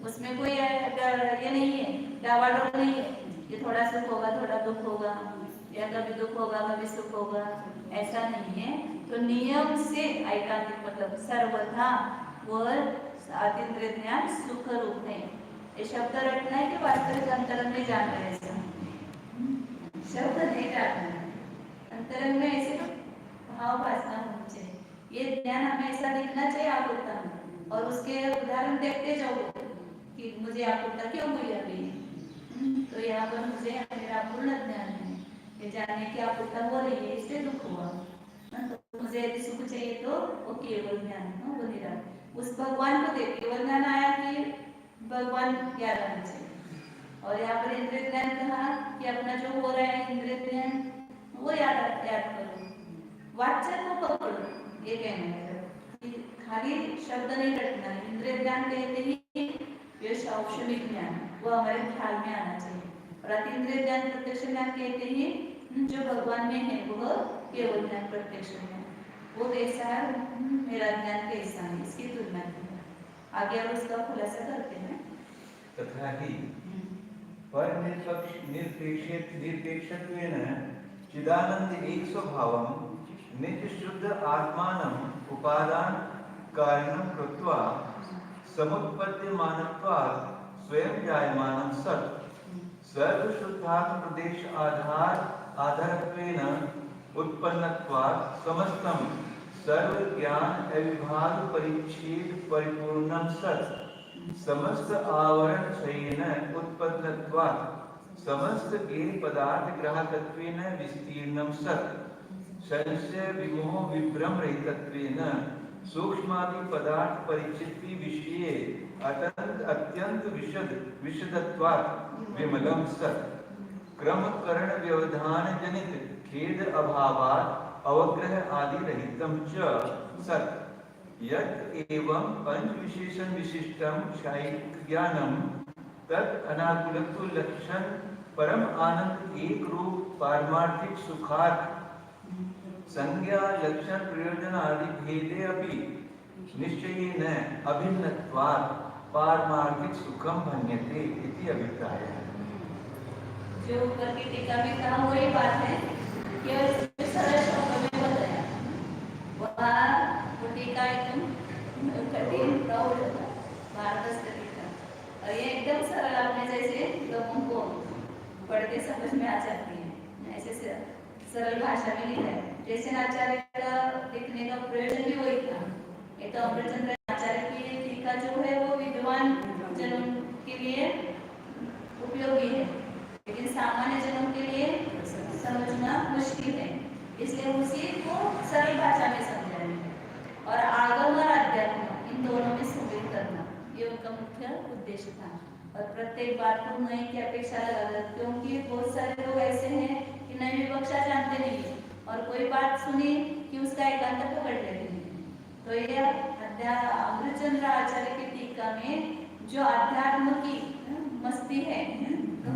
उसमें कोई ये नहीं है, डावाडोल नहीं है, ये थोड़ा सुख होगा थोड़ा दुख होगा, या कभी दुख होगा कभी सुख होगा, ऐसा नहीं है। तो नियम से एकांतिक मतलब सर्वथा वह अतीन्द्रिय ज्ञान सुख रूप है। ये शब्द रटना है कि वास्तविक अंतरंग में जाना है, ऐसा शब्द नहीं जाना है। अंतरंग में ऐसे भाव भाषा होनी चाहिए, ये ज्ञान हमें ऐसा दिखना चाहिए आकुलता में, और उसके उदाहरण देखते जाओ कि मुझे आकुलता क्यों हुई अभी। तो यहाँ पर मुझे मेरा पूर्ण ज्ञान है, ये जानने की आकुलता हो रही है, इससे दुख हुआ। तो मुझे यदि सुख चाहिए तो वो केवल ज्ञान है, वो निराकार उस भगवान को देख केवल ज्ञान आया कि भगवान क्या रहना चाहिए। और यहाँ पर इंद्रिय ज्ञान कहा कि अपना जो हो रहा है इंद्रिय ज्ञान वो याद करो, वाच्य को पकड़ो, ये कहना है कि खाली शब्द नहीं रटना है। इंद्रिय ज्ञान कहते ही ये शौक्षणिक ज्ञान वो हमारे ख्याल में आना चाहिए। और अतीन्द्रिय ज्ञान प्रत्यक्ष ज्ञान कहते हैं जो भगवान में है वह केवल ज्ञान प्रत्यक्ष ज्ञान, वो कैसा है मेरा ज्ञान कैसा है इसकी तुलना की आगे अब उसका खुलासा करते हैं। तथा ही पर निरपेक्षत्वेन चिदानंद एक स्वभावं निज शुद्ध आत्मानम् उपादान कारणं कृत्वा समुत्पद्यमानत्वात् स्वयं जायमानं सत् सर्व शुद्धात्म प्रदेश आधारत्वेन उत्पन्नत्वात् समस्तं सर्व ज्ञान अविभाग परिच्छेद परिपूर्णं सत् समस्त आवरण क्षयेन उत्पन्नत्वात् समस्त ज्ञेय पदार्थ ग्राहकत्वेन विस्तीर्णं सत् संशय विमोह विभ्रम रहितत्वेन सूक्ष्मादि पदार्थ परिचिति विषये अत्यंत विशदत्वात् विमलं सत् क्रम करण व्यवधान जनित खेद अभावात् अवग्रह आदि रहितं च सत् यत् एवं पंच विशेषण विशिष्टं शायिक ज्ञानं तत् अनाकुलत्व लक्षण परम आनंद एक रूप पारमार्थिक सुखार्थ संज्ञा लक्षण प्रयोजन आदि भेदे अपि निश्चयेन अभिन्नत्वात् पारमार्थिक सुखम भन्यते इति अभिप्रायः। जो ऊपर की टीका में कहा वही बात है कि सरल शब्दों में बताया, वहाँ वो टीका एकदम कठिन प्रौढ़ भारत टीका और ये एकदम सरल अपने जैसे लोगों को पढ़ के समझ में आ जाती है, ऐसे सरल भाषा में लिखा है। जैसे आचार्य का लिखने का प्रयोजन भी वही था। ये तो अमृतचंद्र आचार्य की टीका जो है वो विद्वान जनों के लिए उपयोगी है, लेकिन सामान्य जनों के लिए समझना मुश्किल है, इसलिए उसी को सरल भाषा में समझाना और आगम और अध्यात्म इन दोनों में सुमेल करना ये उनका मुख्य उद्देश्य था। और प्रत्येक बात को नई की अपेक्षा लगा, क्योंकि बहुत सारे लोग ऐसे हैं कि नई विवक्षा जानते नहीं है और कोई बात सुनी कि उसका एकांत पकड़ लेते हैं। तो ये अमृतचंद्र आचार्य की टीका में जो अध्यात्म की मस्ती है तो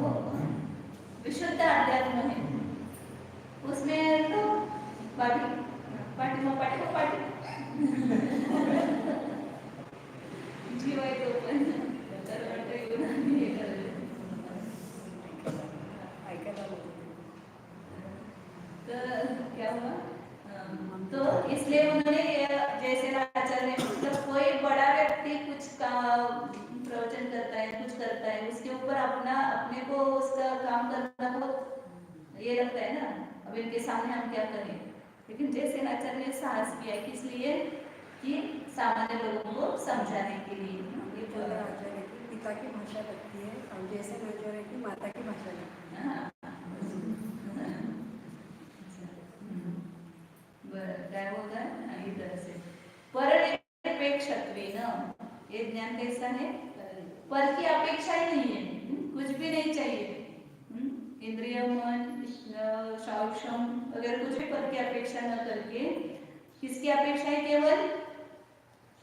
विशुद्ध अध्यात्म है, उसमें तो पाटी पाटी में पाटी को पाटी जीव है तो क्या हुआ तो इसलिए उन्होंने जैसे आचार्य ने मतलब कोई बड़ा व्यक्ति कुछ का प्रवचन करता है कुछ करता है उसके ऊपर अपने को उसका काम करना बहुत ये लगता है ना, अब इनके सामने हम क्या करें, लेकिन जैसे आचार्य ने साहस किया कि इसलिए कि सामान्य लोगों को समझाने के लिए ये जो आचार्य की पिता की भाषा लगती है और जैसे आचार्य की माता की भाषा लगती है। क्या होगा इधर से परनिरपेक्षत्वेन ये ज्ञान कैसा है, पर की अपेक्षा ही नहीं है, कुछ भी नहीं चाहिए, इंद्रिय मन शौक्षम वगैरह कुछ भी पर की अपेक्षा न करके किसकी अपेक्षा है, केवल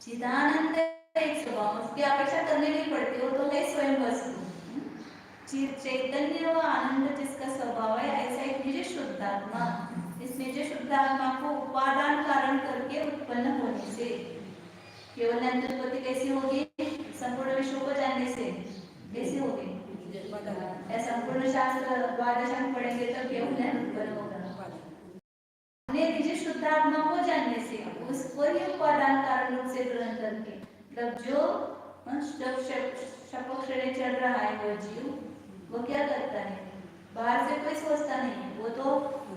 चिदानंद एक स्वभाव, उसकी अपेक्षा करनी नहीं पड़ती, वो तो है स्वयं वस्तु चैतन्य व आनंद जिसका स्वभाव है, ऐसा एक निज शुद्धात्मा, इस निज शुद्धात्मा को उपादान कारण करके उत्पन्न होने से केवल उत्पत्ति कैसी होगी, संपूर्ण विश्व को जानने से कैसी होगी, संपूर्ण शास्त्र द्वादशांग पढ़ेंगे तो केवल उत्पन्न होगा, निज शुद्धात्मा को जानने से उसको ही उपादान कारण रूप से ग्रहण करके, मतलब जो शपथ श्रेणी चढ़ रहा है वो जीव वो क्या करता है, बाहर से कोई सोचता नहीं है, वो तो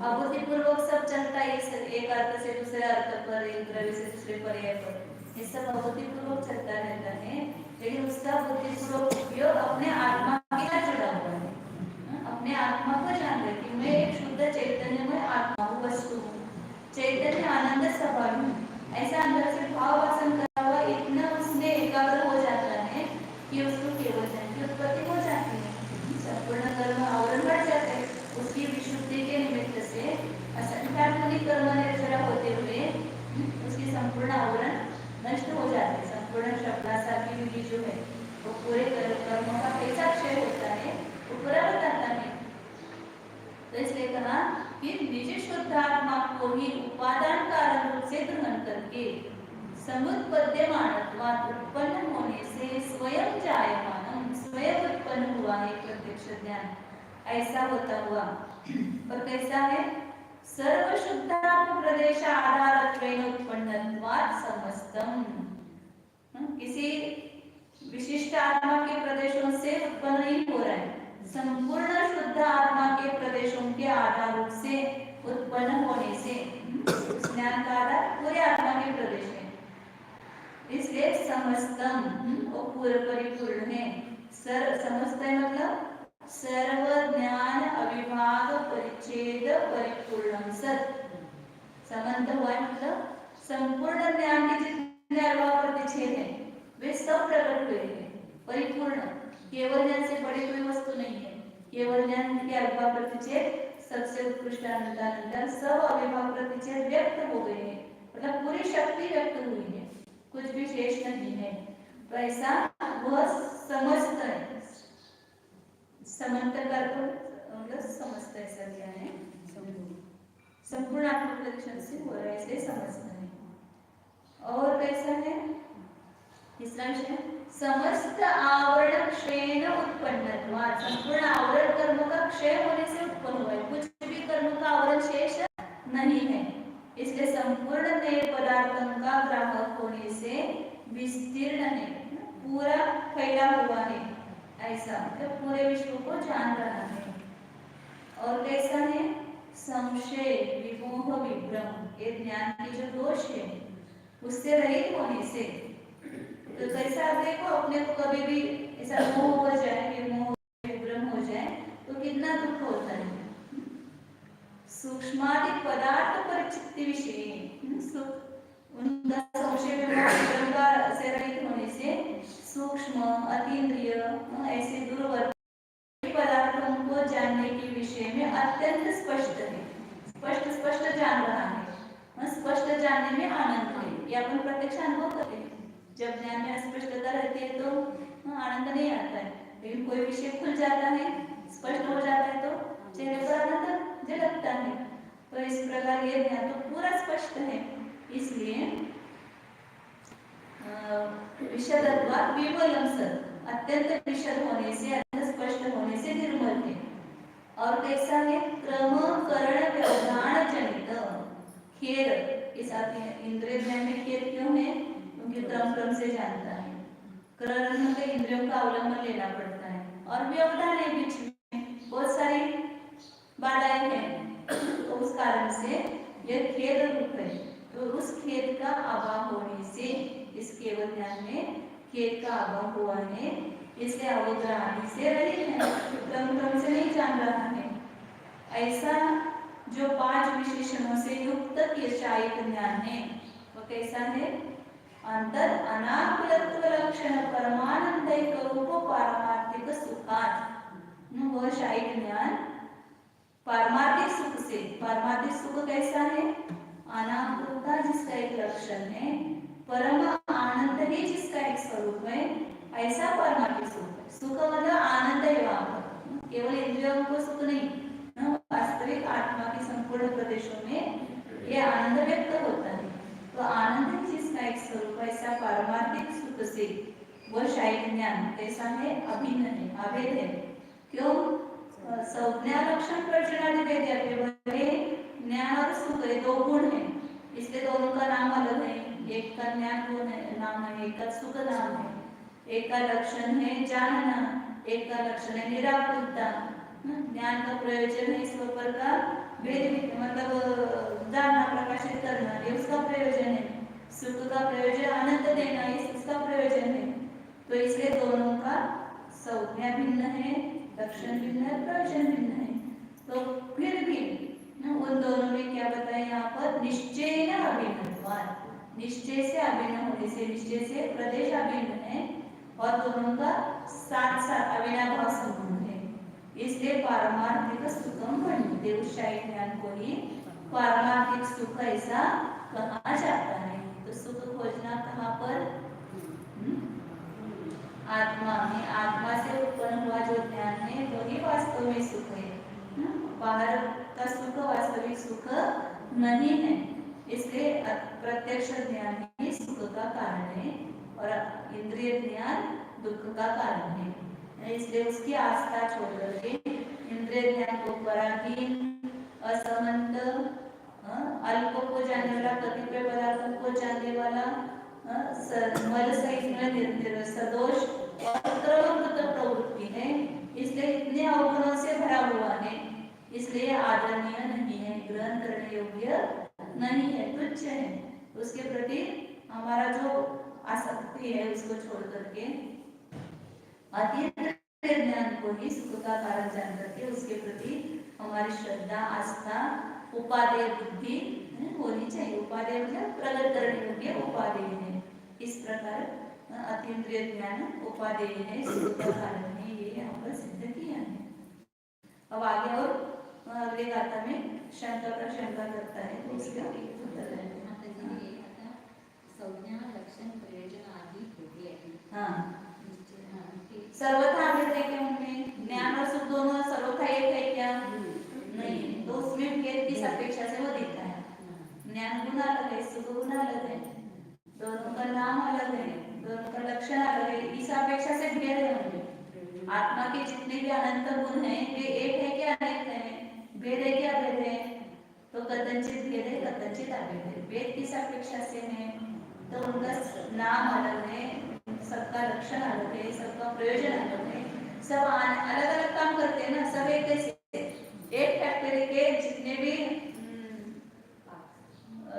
अबुद्धिपूर्वक सब चलता है, एक अर्थ से दूसरे अर्थ पर, एक द्रव्य से दूसरे पर्याय पर, ये सब अबुद्धिपूर्वक चलता रहता है, लेकिन उसका बुद्धिपूर्वक उपयोग अपने आत्मा के साथ जुड़ा हुआ है, अपने आत्मा को जान रहे कि मैं एक शुद्ध चैतन्य में आत्मा हूँ, वस्तु हूँ, चैतन्य आनंद स्वभाव हूँ, ऐसा अंदर से भाव वासन करा हुआ इतना उसमें एकाग्र हो जाता है कि उसको केवल ज्ञान की उत्पत्ति हो जाती है, संपूर्ण कर्म आवरण बढ़ जाते हैं, उसकी विशुद्धि के निमित्त से असंख्यात्मक कर्म निर्जरा होते हुए संपूर्ण आवरण नष्ट हो जाते हैं, संपूर्ण शब्दासा की विधि जो है वो पूरे फिर निज शुद्ध आत्मा को ही उपादान कारण रूप से ग्रहण करके समुत्पद्यमानत्वात् उत्पन्न होने से स्वयं जायमानम, स्वयं उत्पन्न हुआ है प्रत्यक्ष ज्ञान। ऐसा होता हुआ और कैसा है? सर्व शुद्धात्म प्रदेश आधारत्वेन उत्पन्नत्वात् समस्तम, किसी विशिष्ट आत्मा के प्रदेशों से उत्पन्न नहीं हो रहा है, संपूर्ण शुद्ध आत्मा के प्रदेशों के आधार रूप से उत्पन्न होने से ज्ञान का आधार पूरे आत्मा के प्रदेश है, इसलिए समस्तम वो पूर्ण परिपूर्ण है। समस्त है मतलब सर्व ज्ञान अविभाग परिच्छेद परिपूर्ण सत। संबंध हुआ है मतलब संपूर्ण ज्ञान के जितने अविभाग प्रतिच्छेद है वे सब प्रकट हुए हैं, परिपूर्ण। केवल ज्ञान से बड़ी कोई वस्तु नहीं है, केवल ज्ञान के अविभाग प्रतिच्छेद सबसे उत्कृष्ट अनंतानंतर सब अविभाग प्रतिच्छेद व्यक्त हो गए हैं, मतलब पूरी शक्ति व्यक्त हुई है, कुछ भी शेष नहीं है। तो ऐसा वह समस्त है, समंत का मतलब समस्त ऐसा क्या है, संपूर्ण आत्म प्रदर्शन से हो रहा है, इसलिए समस्त है। और कैसा है तीसरा विषय, समस्त आवरण क्षयेन उत्पन्नत्वात्, संपूर्ण आवरण कर्म का क्षय होने से उत्पन्न हुआ है, कुछ भी कर्म का आवरण शेष नहीं है, इसलिए संपूर्ण नए पदार्थों का ग्राहक होने से विस्तीर्ण है, पूरा फैला हुआ है, ऐसा मतलब पूरे विश्व को जान रहा है। और कैसा है? संशय विमोह विभ्रम, ये ज्ञान के जो दोष है उससे रहित होने से। तो कैसा आप देखो, अपने को कभी भी ऐसा मोह हो जाए, विमोह विभ्रम हो जाए तो कितना दुख होता है। सूक्ष्मादि पदार्थ परिचिति विषय, उनका संशय विभ्रम से रहित होने से सूक्ष्म अतीन्द्रिय ऐसे दूरवर्ती पदार्थों को जानने के विषय में अत्यंत स्पष्ट है, स्पष्ट जान रहा है, स्पष्ट जानने में आनंद है, ये अपन प्रत्यक्ष अनुभव करते हैं। जब ज्ञान में स्पष्टता रहती है तो आनंद नहीं आता है, लेकिन कोई विषय खुल जाता है, स्पष्ट हो जाता है तो चेहरे पर आनंद झलकता है। तो इस प्रकार ये ज्ञान तो पूरा स्पष्ट है, इसलिए विशदत्वात् विमलम सत्, अत्यंत विशद होने से, अत्यंत स्पष्ट होने से निर्मल है। और कैसा है? क्रम करण व्यवधान जनित खेद, इस आते हैं इंद्रिय ज्ञान में खेद क्यों है? क्योंकि क्रम से जानता है, करण में इंद्रियों का अवलंबन लेना पड़ता है, और व्यवधान है, बीच में बहुत सारी बाधाएं हैं, तो उस कारण से यह खेद रूप है। तो उस खेद का अभाव होने से, इस केवल ज्ञान में खेद का अभाव हुआ है, इसलिए अवग्रहणी से रहित है, क्रम से नहीं जान रहा है। ऐसा जो 5 विशेषणों से युक्त ईर्षायिक ज्ञान है वो कैसा है? अंतर अनाकुलत्व लक्षण परमानंदैक रूप पारमार्थिक सुखात्, वह शायिक ज्ञान पारमार्थिक सुख से, पारमार्थिक सुख कैसा है? अनाकुलता जिसका एक लक्षण है, परम आनंद ही जिसका एक स्वरूप है, ऐसा परमार्थिक सुख है। सुख मतलब आनंद है, वहां पर केवल इंद्रियों को सुख नहीं, वास्तविक आत्मा के संपूर्ण प्रदेशों में यह आनंद व्यक्त होता है। तो आनंद ही जिसका एक स्वरूप है, ऐसा पारमार्थिक सुख से वह शायिक ज्ञान कैसा है? अभिन्न है, अभेद है। क्यों? संज्ञा लक्षण प्रयोजनादि भेद, ज्ञान और सुख ये 2 गुण है, इसलिए दोनों का नाम अलग है। एक का ज्ञान गुण नाम है, एक का सुख नाम है। एक का लक्षण है जानना, एक का लक्षण है निराकुलता। ज्ञान का प्रयोजन है स्वपर का भेद, मतलब जानना, प्रकाशित करना, ये उसका प्रयोजन है। सुख का प्रयोजन आनंद देना, ये उसका प्रयोजन है। तो इसलिए दोनों का संज्ञा भिन्न है, लक्षण भिन्न है, प्रयोजन भिन्न है। तो फिर भी उन दोनों में क्या बताया यहाँ पर? निश्चय अभिन्नत्वात्, निश्चय से अभिन्न होने से, निश्चय से प्रदेश अभिन्न है और दोनों का साथ साथ अविनाभाव संबंध है, इसलिए पारमार्थिक सुखम बनते, उस शायिक ज्ञान को ही पारमार्थिक सुख ऐसा कहा जाता है। तो सुख खोजना कहाँ पर? आत्मा में, आत्मा से उत्पन्न हुआ जो ज्ञान है वही वास्तव में सुख है। बाहर का सुख वास्तविक सुख नहीं है। इसलिए प्रत्यक्ष ज्ञान ही सुख का कारण है और इंद्रिय ज्ञान दुख का कारण है। इसलिए उसकी आस्था छोड़ करके इंद्रिय ज्ञान को पराधीन, असमंत, अल्प को जानने वाला, कतिपय पदार्थों को जानने वाला, मल सहित सदोष और क्रमबद्ध प्रवृत्ति है, इसलिए इतने अवगुणों से भरा हुआ है, इसलिए आदरणीय नहीं है, ग्रहण करने योग्य नहीं है, तुच्छ है। उसके प्रति हमारा जो आसक्ति है उसको छोड़ करके अतीत ज्ञान को ही सुख का कारण जान करके उसके प्रति हमारी श्रद्धा, आस्था, उपादेय बुद्धि होनी चाहिए। उपादेय मतलब प्रकट करने योग्य उपादेय है। इस प्रकार अतीन्द्रिय ज्ञान उपादेय है, सुख का कारण है, ये यहाँ पर सिद्ध किया है। अब आगे और अगले गाथा में शंका पर शंका करता है तो उसका उत्तर है। संज्ञा, लक्षण, प्रयोजन आदि होते हैं। हाँ, सर्वथा भेद है क्या उनमें? ज्ञान और सुख दोनों सर्वथा एक है क्या? नहीं, तो उसमें भेद किस अपेक्षा से वो दिखता है। ज्ञान गुण अलग है, सुख गुण अलग है, दोनों का नाम अलग है, दोनों का लक्षण अलग है, इस अपेक्षा से भेद है उनमें। आत्मा के जितने भी अनंत गुण हैं वे एक है क्या अनेक है? भेद है क्या भेद है? तो कथनचित भेद है, कथनचित अभेद है। भेद किस अपेक्षा से है? तो उनका नाम अलग है, सबका लक्षण अलग है, सबका प्रयोजन अलग है, सब अलग अलग काम करते हैं ना, सब एक कैसे? एक फैक्ट्री के जितने भी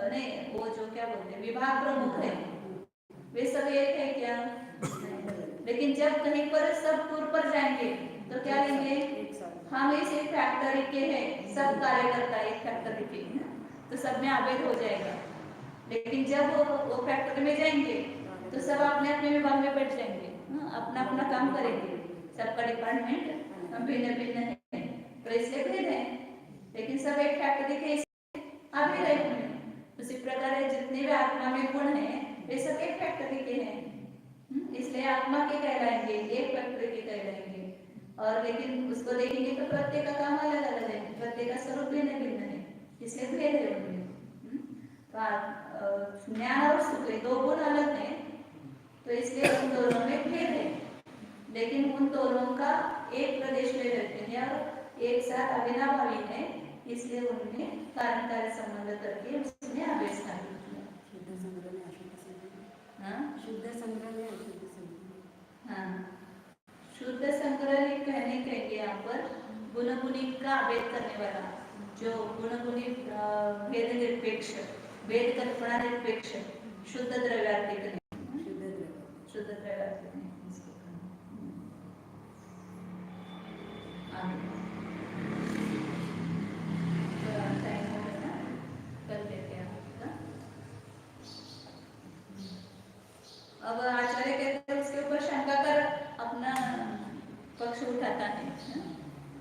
नहीं, वो जो क्या बोलते हैं विभाग प्रमुख है, वे सब एक है क्या? लेकिन जब कहीं पर सब टूर पर जाएंगे तो क्या लेंगे? हम इस एक फैक्ट्री के हैं, सब कार्य करता है एक फैक्ट्री के, तो सब में अभेद हो जाएगा। लेकिन जब वो फैक्ट्री में जाएंगे तो सब अपने अपने विभाग में बैठ जाएंगे, अपना अपना काम करेंगे, सबका डिपार्टमेंट भिन्न भिन्न है, तो इसलिए भेद है। लेकिन सब एक फैक्ट्री के अभेद है। उसी प्रकार जितने भी आत्मा में गुण है वे सब एक फैक्ट्री के हैं, इसलिए आत्मा के कहलाएंगे, एक फैक्ट्री के कहलाएंगे। और लेकिन उसको देखेंगे तो प्रत्येक का काम अलग अलग है, प्रत्येक का स्वरूप भिन्न भिन्न है, इसलिए भेद है उनमें। तो ज्ञान और सुख दो गुण अलग हैं, तो इसलिए उन दोनों में भेद है। लेकिन उन दोनों का एक प्रदेश में रहते हैं और एक साथ अविनाभावी है, इसलिए उनमें कारण कार्य संबंध करके उसने अभेद स्थापित किया। शुद्ध संग्रह में अशुद्ध संग्रह। हाँ, शुद्ध संग्रह कहने कहेंगे यहाँ पर गुण गुणी का अभेद करने वाला, जो गुण गुणी भेद निरपेक्ष, भेद कल्पना निरपेक्ष, शुद्ध द्रव्यात्मिक शुद्ध द्रव्यात्मिक अब आचार्य कहते हैं उसके ऊपर शंका कर अपना पक्ष उठाता है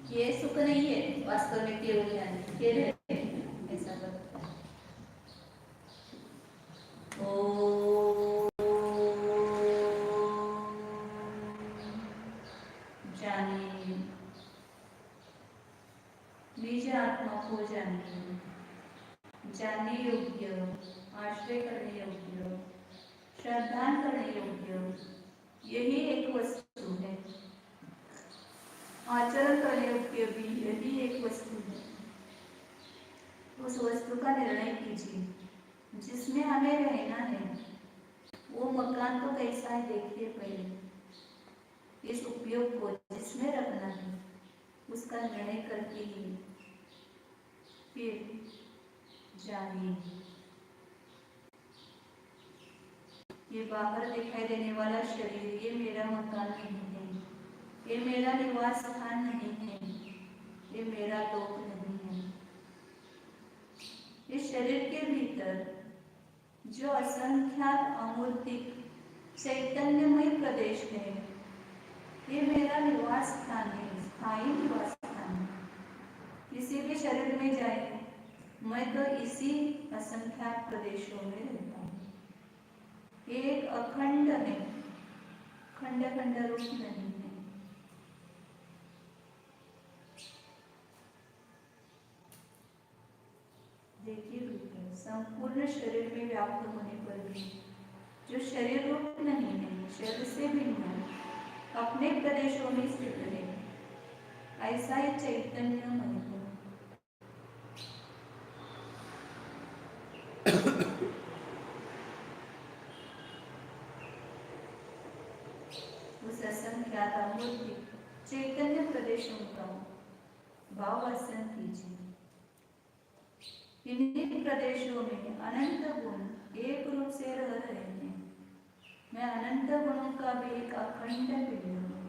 कि ये सुख नहीं है वास्तव में, केवल ज्ञान खेल है, ऐसा करता है। जानिए, निज आत्मा को जानिए, जानने योग्य, आश्रय करने योग्य, श्रद्धा करने योग्य, यही एक वस्तु है। आचरण करने योग्य भी यही एक वस्तु है। उस वस्तु का निर्णय कीजिए जिसमें हमें रहना है। वो मकान तो कैसा है देखिए पहले, इस उपयोग को जिसमें रखना है उसका निर्णय करके ही फिर जानिए। ये बाहर दिखाई देने वाला शरीर ये मेरा मकान नहीं है, ये मेरा निवास स्थान नहीं है, ये मेरा लोक नहीं है। इस शरीर के भीतर जो असंख्यात अमूर्तिक चैतन्यमय प्रदेश है ये मेरा निवास स्थान है, स्थायी निवास स्थान है। किसी भी शरीर में जाए मैं तो इसी असंख्यात प्रदेशों में रहता हूँ। एक अखंड है, खंड खंड रूप नहीं है। देखिए बेटा, संपूर्ण शरीर में व्याप्त होने पर भी जो शरीर रूप नहीं है, शरीर से भिन्न अपने प्रदेशों में स्थित है, ऐसा ही चैतन्य मन है। उस असंख्यात मूर्ति चैतन्य प्रदेशों का भावासन कीजिए। इन्हीं प्रदेशों में अनंत गुण एक रूप से रह रहे हैं। मैं अनंत गुणों का भी एक अखंड पिंड हूँ,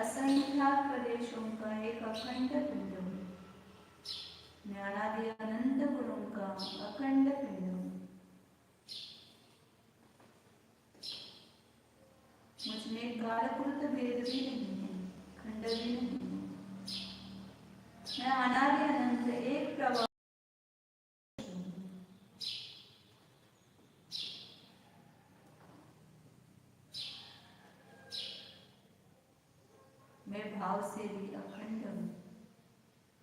असंख्यात प्रदेशों का एक अखंड पिंड हूँ। मैं अनादि अनंत गुणों का अखंड पिंड हूँ। मुझमें कालकृत भेद भी नहीं है, खंड भी नहीं है। मैं अनादि अनंत एक प्रवाह मैं भाव से भी अखंड हूँ।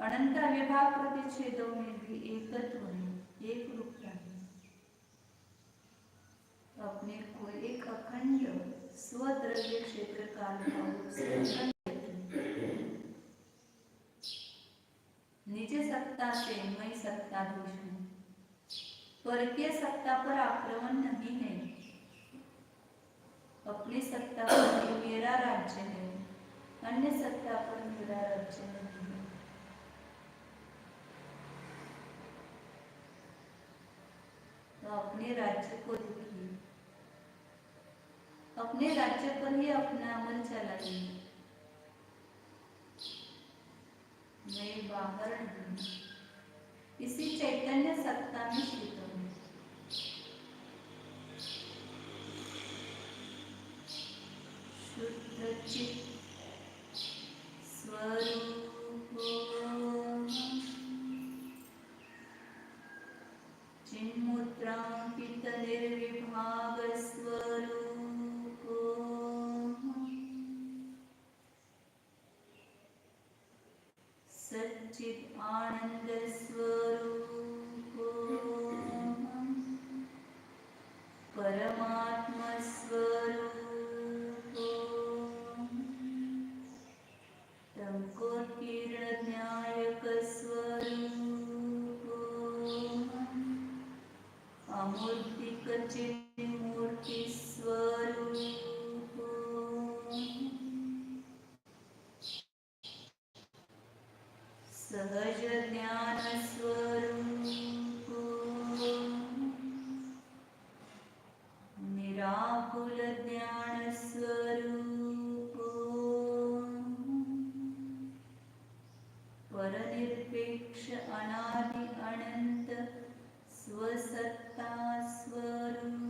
अनंत विभाग प्रतिच्छेदों में भी एकत्व है, एक रूपता है। अपने को एक अखंड स्वद्रव्य क्षेत्र काल भाव से निज सत्ता से मैं सत्ताधीश हूँ। परकीय सत्ता पर आक्रमण नहीं है। अपनी सत्ता पर मेरा राज्य है, अन्य सत्ता पर मेरा राज्य नहीं है। तो अपने राज्य को देखिए, अपने राज्य पर ही अपना अमल चलाइए। मैं बाहर नहीं, इसी चैतन्य सत्ता में स्थित हूँ। शुद्ध चित्त स्वरूप चिन्मुद्रांकित निर्विभाग स्वरूप सच्चिद आनंद स्वरूप परमात्मा स्वरूप तंकोत्कीर्ण न्यायक स्वरूप अमूर्तिक चिन्मूर्ति स्वरूप सहज ज्ञान स्वरूप निराकुल ज्ञान स्वरूप परनिरपेक्ष अनादि अनंत स्वसत्ता स्वरूप